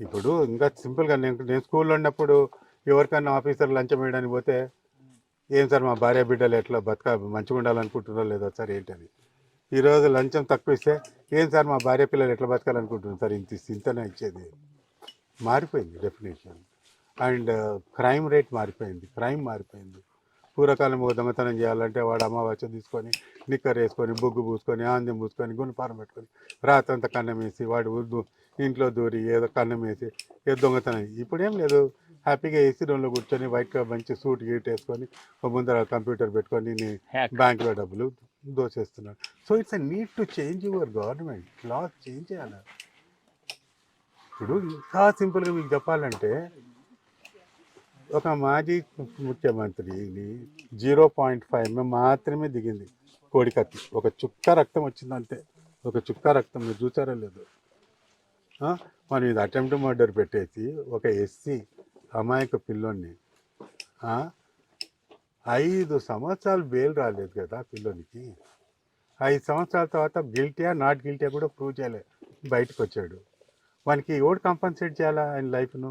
ఇప్పుడు ఇంకా సింపుల్గా నేను స్కూల్లో ఉన్నప్పుడు ఎవరికన్నా ఆఫీసర్ లంచం వేయడానికి పోతే, ఏం సార్ మా భార్య బిడ్డలు ఎట్లా మంచిగా ఉండాలనుకుంటున్నారో లేదో సార్ ఏంటని. ఈరోజు లంచం తక్కువ ఇస్తే, ఏం సార్ మా భార్య పిల్లలు ఎట్లా బతకాలనుకుంటున్నారు సార్, ఇంతనే ఇచ్చేది. మారిపోయింది డెఫినేషన్. అండ్ క్రైమ్ రేట్ మారిపోయింది, క్రైమ్ మారిపోయింది. పూర్వకాలం ఒక దొంగతనం చేయాలంటే వాడు అమావాస్య తీసుకొని, నిక్కర్ వేసుకొని, బొగ్గు పూసుకొని, ఆందెం పూసుకొని, గుణపారం పెట్టుకొని, రాత్రంతా కన్నం వేసి, వాడు ఇంట్లో దూరి ఏదో కన్నం వేసి ఏదో దొంగతనం. ఇప్పుడేం లేదు, హ్యాపీగా ఏసీ రూమ్లో కూర్చొని వైట్గా మంచి సూట్ గీట్ వేసుకొని, ముందర కంప్యూటర్ పెట్టుకొని బ్యాంకులో డబ్బులు దోచేస్తున్నాడు. So it's a need to change your government, laws change చేయాలి. ఇప్పుడు ఇంకా సింపుల్గా మీకు చెప్పాలంటే, ఒక మాజీ ముఖ్యమంత్రిని 0.5 మాత్రమే దిగింది కోడికత్తి. ఒక చుక్క రక్తం వచ్చింది అంతే, ఒక చుక్క రక్తం. మీరు చూసారో లేదు? మనం ఇది అటెంప్ట్ మర్డర్ పెట్టేసి ఒక ఎస్సీ అమాయక పిల్లోని 5 సంవత్సరాలు బెయిల్ రాలేదు కదా పిల్లోనికి. 5 సంవత్సరాల తర్వాత గిల్టీయా నాట్ గిల్టీయా కూడా ప్రూవ్ చేయలే, బయటకు వచ్చాడు. వానికి ఎవడు కంపన్సేట్ చేయాలా ఆయన లైఫ్ను?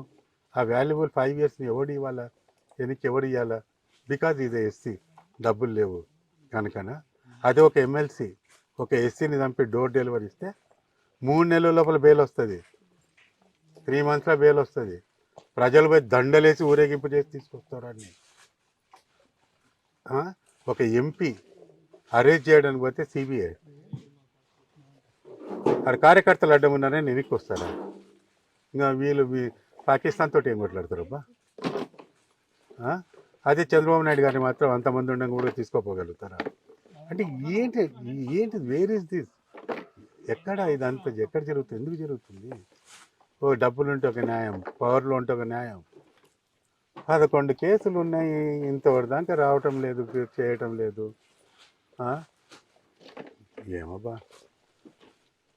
ఆ వాల్యుబుల్ 5 ఇయర్స్ని ఎవడు ఇవ్వాలా? వెనక్కి ఎవడు ఇవ్వాలా? బికాజ్ ఇది ఎస్సీ, డబ్బులు లేవు కనుకనా. అదే ఒక ఎమ్మెల్సీ ఒక ఎస్సీని చంపి డోర్ డెలివరీ ఇస్తే 3 నెలల లోపల బెయిల్ వస్తుంది, 3 మంత్స్లో బెయిల్ వస్తుంది. ప్రజలు పోయి దండలేసి ఊరేగింపు చేసి తీసుకొస్తారు అన్ని. ఒక ఎంపీ అరెస్ట్ చేయడానికి పోతే సిబిఐ, అక్కడ కార్యకర్తలు అడ్డం ఉన్నారని వెనక్కి వస్తారా? ఇంకా వీళ్ళు పాకిస్తాన్ తోటి ఏం కొట్లాడతారబ్బా? అదే చంద్రబాబు నాయుడు గారిని మాత్రం అంతమంది ఉండగా కూడా తీసుకోపోగలుగుతారా? అంటే ఏంటి వేర్ ఇస్ దిస్? ఎక్కడ ఇదంతా ఎక్కడ జరుగుతుంది, ఎందుకు జరుగుతుంది? ఓ డబ్బులు ఉంటే ఒక న్యాయం, పవర్లో ఉంటే ఒక న్యాయం. 11 కేసులు ఉన్నాయి, ఇంతవరకు దాకా రావటం లేదు, చేయటం లేదు. ఏమబ్బా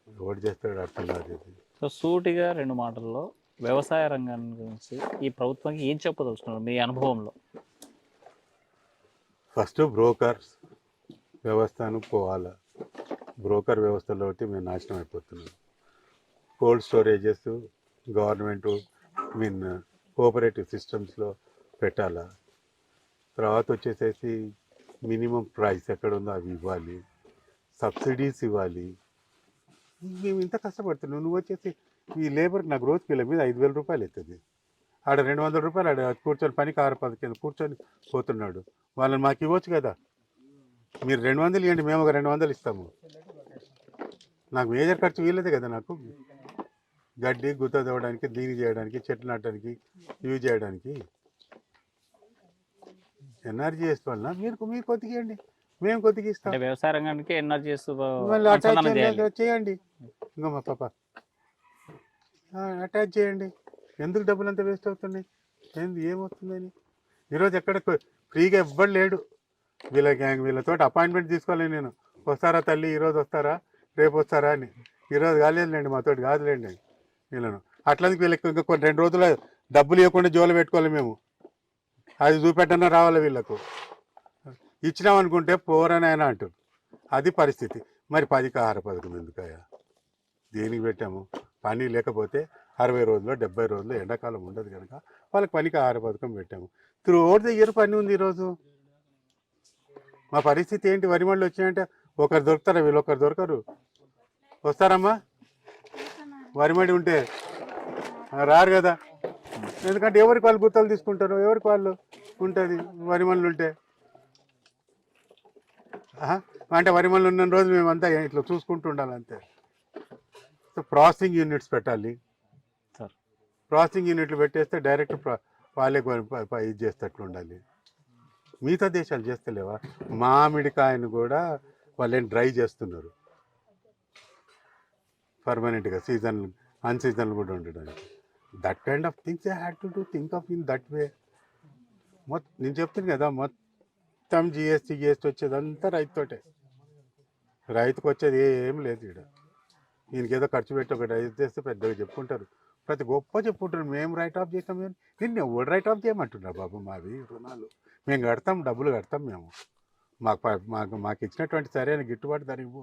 ఎవరు చేస్తాడు అర్థం కాదు. సో సూటిగా 2 మాటల్లో వ్యవసాయ రంగాన్ని గురించి ఈ ప్రభుత్వానికి ఏం చెప్పదలుచుకున్నారు మీ అనుభవంలో? ఫస్ట్ బ్రోకర్స్ వ్యవస్థను పోవాలా. బ్రోకర్ వ్యవస్థలో మేము నాశనం అయిపోతున్నాం. కోల్డ్ స్టోరేజెస్ గవర్నమెంట్ కోఆపరేటివ్ సిస్టమ్స్లో పెట్టాలా, తర్వాత వచ్చేసేసి మినిమం ప్రైస్ ఎక్కడ ఉందో అవి ఇవ్వాలి, సబ్సిడీస్ ఇవ్వాలి. మేము ఇంత కష్టపడుతున్నాం, నువ్వు వచ్చేసి ఈ లేబర్కి నాకు రోజుకి వీళ్ళ మీద 5,000 రూపాయలు అవుతుంది. ఆడ 200 రూపాయలు ఆడ కూర్చొని పనికి 6-10 కింద కూర్చొని పోతున్నాడు. వాళ్ళని మాకు ఇవ్వచ్చు కదా, మీరు 200 ఇవ్వండి, మేము ఒక 200 ఇస్తాము. నాకు మేజర్ ఖర్చు వీళ్ళదే కదా, నాకు గడ్డి గుత్త తవ్వడానికి, దీని చేయడానికి, చెట్లు నాటడానికి, ఇవి చేయడానికి. ఎన్ఆర్జీఎస్ వలన మీరు కొద్దిగా ఇవ్వండి, మేము కొద్దిగా ఇస్తాం. అంటే వ్యవసాయ రంగానికి ఎన్ఆర్జీఎస్ మళ్ళీ అటాచ్ చేయండి. ఇంకా మా పాప అటాచ్ చేయండి. ఎందుకు డబ్బులు అంతా వేస్ట్ అవుతున్నాయి, ఏమవుతుందని. ఈరోజు ఎక్కడ ఫ్రీగా ఎవ్వడు లేడు. వీళ్ళతో అపాయింట్మెంట్ తీసుకోవాలి నేను. వస్తారా తల్లి, ఈరోజు వస్తారా, రేపు వస్తారా అని. ఈరోజు కాలేదులేండి, మాతోటి కాదులేండి వీళ్ళను. అట్లాంటి వీళ్ళకి ఇంకా కొన్ని 2 రోజులు డబ్బులు ఇవ్వకుండా జోలు పెట్టుకోవాలి మేము. అది చూపెట్టన్నా రావాలి వీళ్ళకు. ఇచ్చినామనుకుంటే పోరని ఆయన అంటారు. అది పరిస్థితి. మరి 10కి ఆహార పథకం ఎందుకయ్యా, దేనికి పెట్టాము? పని లేకపోతే 60 రోజులు 70 రోజులు ఎండాకాలం ఉండదు కనుక వాళ్ళకి పనికి ఆహార పథకం పెట్టాము. త్రూ అవుట్ ద ఇయర్ పని ఉంది. ఈరోజు మా పరిస్థితి ఏంటి? వరి మండలు వచ్చినాయంటే ఒకరు దొరుకుతారా, వీళ్ళు ఒకరు దొరకరు. వస్తారమ్మా? వరి మండి ఉంటే రారు కదా, ఎందుకంటే ఎవరికి వాళ్ళు గుత్తలు తీసుకుంటారు, ఎవరికి వాళ్ళు ఉంటుంది వరి మండలు ఉంటే. అంటే వరి మండలు ఉన్న రోజు మేమంతా ఇట్లా చూసుకుంటూ ఉండాలి అంతే. సో ప్రాసెసింగ్ యూనిట్స్ పెట్టాలి. ప్రాసెసింగ్ యూనిట్లు పెట్టేస్తే డైరెక్ట్ వాళ్ళే ఇది చేసేటట్లు ఉండాలి. మిగతా దేశాలు చేస్తలేవా? మామిడికాయను కూడా వాళ్ళేం డ్రై చేస్తున్నారు పర్మనెంట్గా, సీజన్ అన్సీజన్ కూడా ఉండడానికి. That kind of things I had to think of in that way. నేను చెప్తాను కదా, మొత్తం జిఎస్టీ వచ్చేదంతా రైతుతోటే. రైతుకు వచ్చేది ఏం లేదు ఇక్కడ. ఈయనకి ఏదో ఖర్చు పెట్టి ఒక రైతు చేస్తే పెద్దగా చెప్పుకుంటారు, ప్రతి గొప్ప చెప్పుకుంటారు. మేము రైట్ ఆఫ్ చేస్తాం, నిన్ను ఎవరు రైట్ ఆఫ్ చేయమంటున్నారు బాబు? మావి రుణాలు మేము కడతాం, డబ్బులు కడతాం మేము. మాకు ఇచ్చినటువంటి సరైన గిట్టుబాటు ధరకు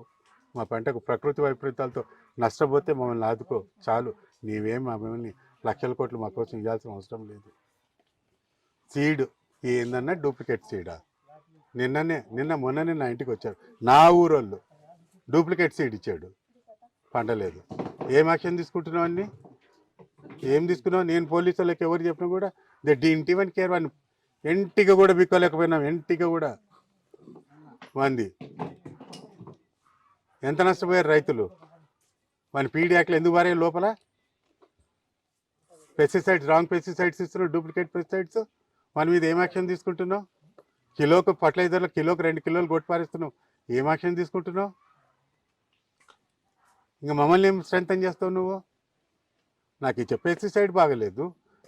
మా పంటకు ప్రకృతి వైపరీత్యాలతో నష్టపోతే మమ్మల్ని ఆదుకో చాలు. నీవేం మమ్మల్ని లక్షల కోట్లు మా కోసం ఇవ్వాల్సిన అవసరం లేదు. సీడ్ ఏందన్నా డూప్లికేట్ సీడా? మొన్ననే నా ఇంటికి వచ్చారు నా ఊరోళ్ళు, డూప్లికేట్ సీడ్ ఇచ్చాడు, పండలేదు. ఏం యాక్షన్ తీసుకుంటున్నావు అన్నీ? ఏం తీసుకున్నావు? నేను పోలీసు వాళ్ళకి ఎవరు చెప్పినా కూడా దే డింట్ ఈవెన్ కేర్. వాడిని ఎంటిగా కూడా బిక్కోలేకపోయినాం, ఎంటిగా కూడా. మంది ఎంత నష్టపోయారు రైతులు. వాని పీడీ యాక్ట్లు ఎందుకు మారే లోపల? పెస్టిసైడ్స్, రాంగ్ పెస్టిసైడ్స్ ఇస్తున్నావు, డూప్లికేట్ పెస్టిసైడ్స్. వాని మీద ఏం యాక్షన్ తీసుకుంటున్నావు? కిలోకు ఫర్టిలైజర్లో కిలోకి 2 కిలోలు కొట్టి పారేస్తున్నావు, ఏం యాక్షన్ తీసుకుంటున్నావు? ఇంకా మమ్మల్ని ఏం స్ట్రెంథన్ చేస్తావు నువ్వు? నాకు ఇచ్చే పెస్టిసైడ్ బాగలేదు,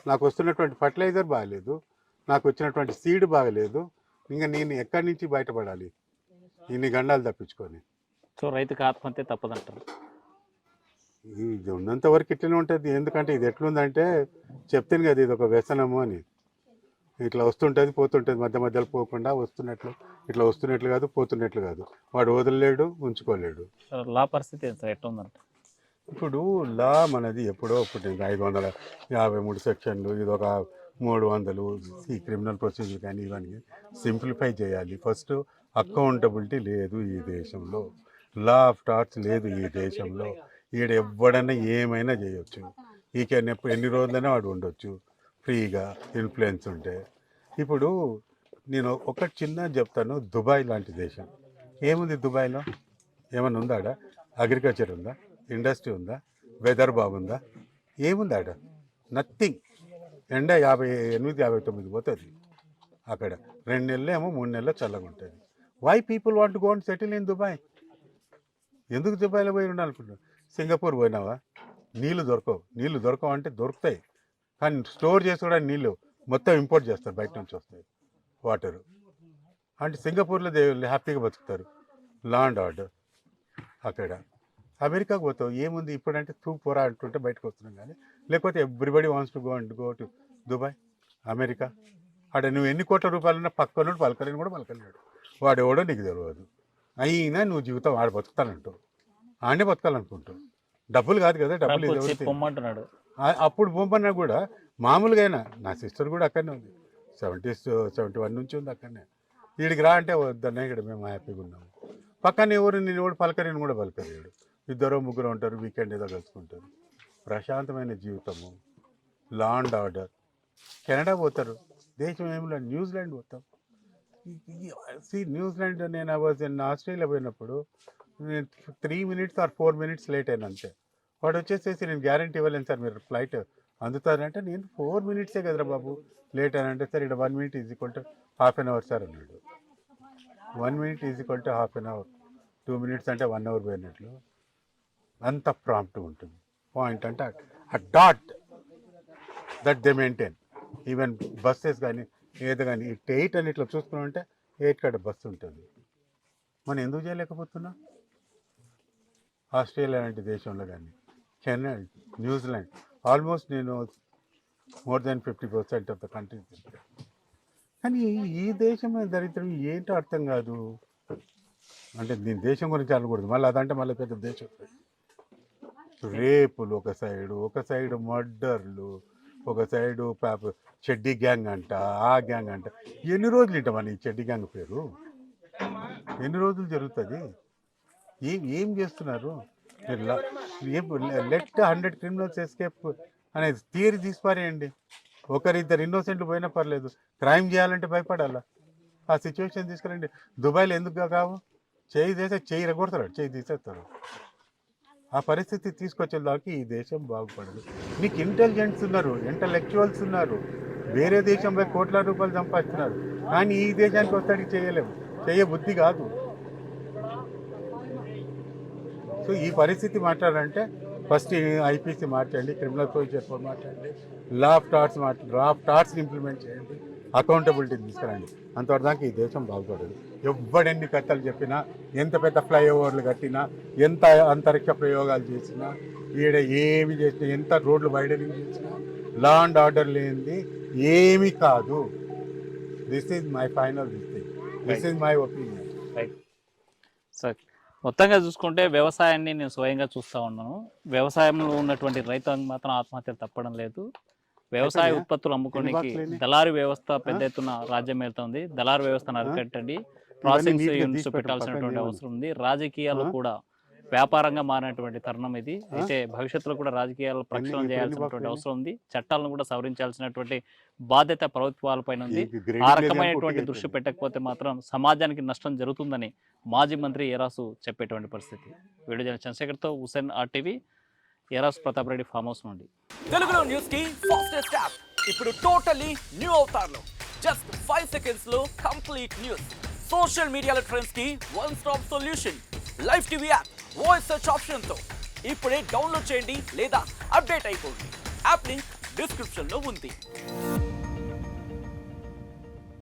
నాకు వస్తున్నటువంటి ఫర్టిలైజర్ బాగలేదు, నాకు వచ్చినటువంటి సీడ్ బాగలేదు. ఇంకా నేను ఎక్కడి నుంచి బయటపడాలి ఇన్ని గండాలు తప్పించుకొని? సో రైతుకి ఆత్మహత్య తప్పదంటారు. ఇది ఉన్నంత వరకు ఇట్లనే ఉంటుంది. ఎందుకంటే ఇది ఎట్లుందంటే చెప్తాను కదా, ఇది ఒక వ్యసనము అని. ఇట్లా వస్తుంటుంది పోతుంటుంది, మధ్యలో పోకుండా వస్తున్నట్లు, ఇట్లా వస్తున్నట్లు కాదు పోతున్నట్లు కాదు. వాడు వదలలేడు, ఉంచుకోలేడు. లా పరిస్థితి ఎట్లా ఉందంట? ఇప్పుడు లా మనది ఎప్పుడో పుట్టింది. 553 సెక్షన్లు, ఇది ఒక 300. ఈ క్రిమినల్ ప్రొసీజర్ కానీ ఇవన్నీ సింప్లిఫై చేయాలి. ఫస్ట్ అకౌంటబిలిటీ లేదు ఈ దేశంలో, లా ఆఫ్ టార్ట్స్ లేదు ఈ దేశంలో. ఈడ ఎవ్వడన్నా ఏమైనా చేయొచ్చు, ఎన్ని రోజులైనా వాడు ఉండొచ్చు ఫ్రీగా, ఇన్ఫ్లుయెన్స్ ఉంటే. ఇప్పుడు నేను ఒకటి చిన్న చెప్తాను. దుబాయ్ లాంటి దేశం ఏముంది? దుబాయ్లో ఏమన్నా ఉందా? ఆడ అగ్రికల్చర్ ఉందా? ఇండస్ట్రీ ఉందా? వెదర్ బాగుందా? ఏముంది ఆడ? నథింగ్. ఎండ 58-59 పోతుంది అక్కడ. 2 నెలలు ఏమో 3 నెలలు చల్లగా ఉంటుంది. Why people want go and settle in Dubai? ఎందుకు దుబాయ్లో పోయి ఉండాలనుకుంటున్నాను? సింగపూర్ పోయినావా? నీళ్ళు దొరకవు అంటే దొరుకుతాయి, కానీ స్టోర్ చేసుకోవడానికి నీళ్ళు మొత్తం ఇంపోర్ట్ చేస్తారు, బయట నుంచి వస్తాయి వాటరు. అంటే సింగపూర్లో హ్యాపీగా బతుకుతారు, లా అండ్ ఆర్డర్. అక్కడ అమెరికాకు పోతావు, ఏముంది ఇప్పుడంటే పోరా అంటుంటే బయటకు వస్తున్నాం. కానీ లేకపోతే everybody wants to go to Dubai, America. ఆడ నువ్వు ఎన్ని కోట్ల రూపాయలున్నా పక్కనోడు పలకలేని కూడా పలకలేడు, వాడు ఎవడో నీకు తెలియదు. అయినా నువ్వు జీవితం ఆడ బతుకుతానంటావు, ఆడనే బతకాలనుకుంటావు. డబ్బులు కాదు కదా, డబ్బులు పొమ్మంటున్నాడు. అప్పుడు పంపన్నా కూడా మామూలుగా అయినా నా సిస్టర్ కూడా అక్కడనే ఉంది, 71 నుంచి ఉంది అక్కడనే. వీడికి రా అంటే వద్దనే ఇక్కడ మేము హ్యాపీగా ఉన్నాము. పక్కన నేను కూడా పలకరిని కూడా పలకలేడు. 2-3 ఉంటారు, వీకెండ్ ఏదో కలుసుకుంటారు. ప్రశాంతమైన జీవితము, లా అండ్ ఆర్డర్. కెనడా పోతారు, దేశం ఏమి లేదు, న్యూజిలాండ్ పోతాం. న్యూజిలాండ్ నేను ఆస్ట్రేలియా పోయినప్పుడు నేను 3 minutes or 4 minutes లేట్ అయినా అంతే. వాడు వచ్చేసేసి నేను గ్యారంటీ ఇవ్వలేను సార్ మీరు ఫ్లైట్ అందుతారంటే, నేను 4 minutes కదరా బాబు లేట్ అని అంటే, సార్ ఇక్కడ 1 minute = half an hour sir అన్నాడు. 1 minute = half an hour, 2 minutes అంటే 1 hour పోయినట్లు. అంత ప్రాంప్ట్గా ఉంటుంది. పాయింట్ అంటే ఆ dot that they maintain. Even buses కానీ ఏదో కానీ 8 అని ఇట్లా చూసుకున్నాం అంటే 8 కాడ బస్సు ఉంటుంది. మనం ఎందుకు చేయలేకపోతున్నాం? ఆస్ట్రేలియా లాంటి దేశంలో కానీ, కెనడా, న్యూజిలాండ్, ఆల్మోస్ట్ నేను more than 50% of the country. కానీ ఈ దేశం దరిద్రం ఏంటో అర్థం కాదు. అంటే దీని దేశం గురించి అనకూడదు, మళ్ళీ అదంటే మళ్ళీ పెద్ద దేశం. రేపులు ఒక సైడు మర్డర్లు, ఒక సైడు చెడ్డీ గ్యాంగ్ అంట, ఆ గ్యాంగ్ అంట. ఎన్ని రోజులు ఇంటామని ఈ చెడ్డీ గ్యాంగ్ పేరు? ఎన్ని రోజులు జరుగుతుంది? ఏం చేస్తున్నారు? లెట్ 100 criminals ఎస్కేప్ అనేది థియరీ తీసిపారేయండి. 1-2 innocent పోయినా పర్లేదు, క్రైమ్ చేయాలంటే భయపడాలా? ఆ సిచ్యువేషన్ తీసుకురండి. దుబాయ్లో ఎందుకు కావు? చేయి చేస్తే చేయి రగొడతారు, చేయి తీసేస్తారు. ఆ పరిస్థితి తీసుకొచ్చేదానికి ఈ దేశం బాగుపడదు. మీకు ఇంటెలిజెంట్స్ ఉన్నారు, ఇంటలెక్చువల్స్ ఉన్నారు, వేరే దేశంపై కోట్ల రూపాయలు సంపాదిస్తున్నారు. కానీ ఈ దేశానికి వస్తాడికి చేయలేము, చేయబుద్ధి కాదు. సో ఈ పరిస్థితి మాట్లాడాలంటే ఫస్ట్ ఐపీసీ మార్చండి, క్రిమినల్ ప్రొసీజర్ కోడ్ మార్చండి, లా ఆఫ్ టార్ట్స్ని ఇంప్లిమెంట్ చేయండి, అకౌంటబిలిటీని తీసుకురండి. అంతవరదాకా ఈ దేశం బాగుపడదు. ఎవ్వడెన్ని కథలు చెప్పినా, ఎంత పెద్ద ఫ్లైఓవర్లు కట్టినా, ఎంత అంతరిక్ష ప్రయోగాలు చేసినా, ఈడ ఏమి చేసినా, ఎంత రోడ్లు వైడనింగ్ చేసినా, లా అండ్ ఆర్డర్ లేనిది ఏమీ కాదు. This is my final this is my opinion. Sir, మొత్తంగా చూసుకుంటే వ్యవసాయాన్ని నేను స్వయంగా చూస్తూ ఉన్నాను. వ్యవసాయంలో ఉన్నటువంటి రైతాంగం మాత్రం ఆత్మహత్యలు తప్పడం లేదు. వ్యవసాయ ఉత్పత్తులు అమ్ముకోనికి దళారీ వ్యవస్థ పెద్ద ఎత్తున రాజ్యం వెళ్తుంది. దళారీ వ్యవస్థను అరికట్టండి, ప్రాసెసింగ్ యూనిట్స్ పెట్టాల్సినటువంటి అవసరం ఉంది. రాజకీయాలు కూడా వ్యాపారంగా మారినటువంటి తరుణం ఇది. అయితే భవిష్యత్తులో కూడా రాజకీయాలు ప్రక్షాళన చేయాల్సినటువంటి అవసరం ఉంది. చట్టాలను కూడా సవరించాల్సినటువంటి బాధ్యత ప్రభుత్వాలపైన ఉంది. ఆ రకమైనటువంటి దృష్టి పెట్టకపోతే మాత్రం సమాజానికి నష్టం జరుగుతుందని మాజీ మంత్రి ఏరాసు చెప్పేటువంటి పరిస్థితి. వీడియో జర్నలిస్ట్ చంద్రశేఖర్తో Hussain, RTV, Erasu Pratap Reddy farm house నుండి. తెలుగులో న్యూస్ కి ఫాస్టెస్ట్ యాప్ ఇప్పుడు టోటలీ న్యూ అవతార్లో. జస్ట్ 5 seconds లో కంప్లీట్ న్యూస్, సోషల్ మీడియాలో ట్రెండ్స్ కి one stop solution, live TV app, voice search option తో ఇప్పుడే డౌన్లోడ్ చేయండి లేదా అప్డేట్ అయిపోండి. యాప్ లింక్ డిస్క్రిప్షన్ లో ఉంది.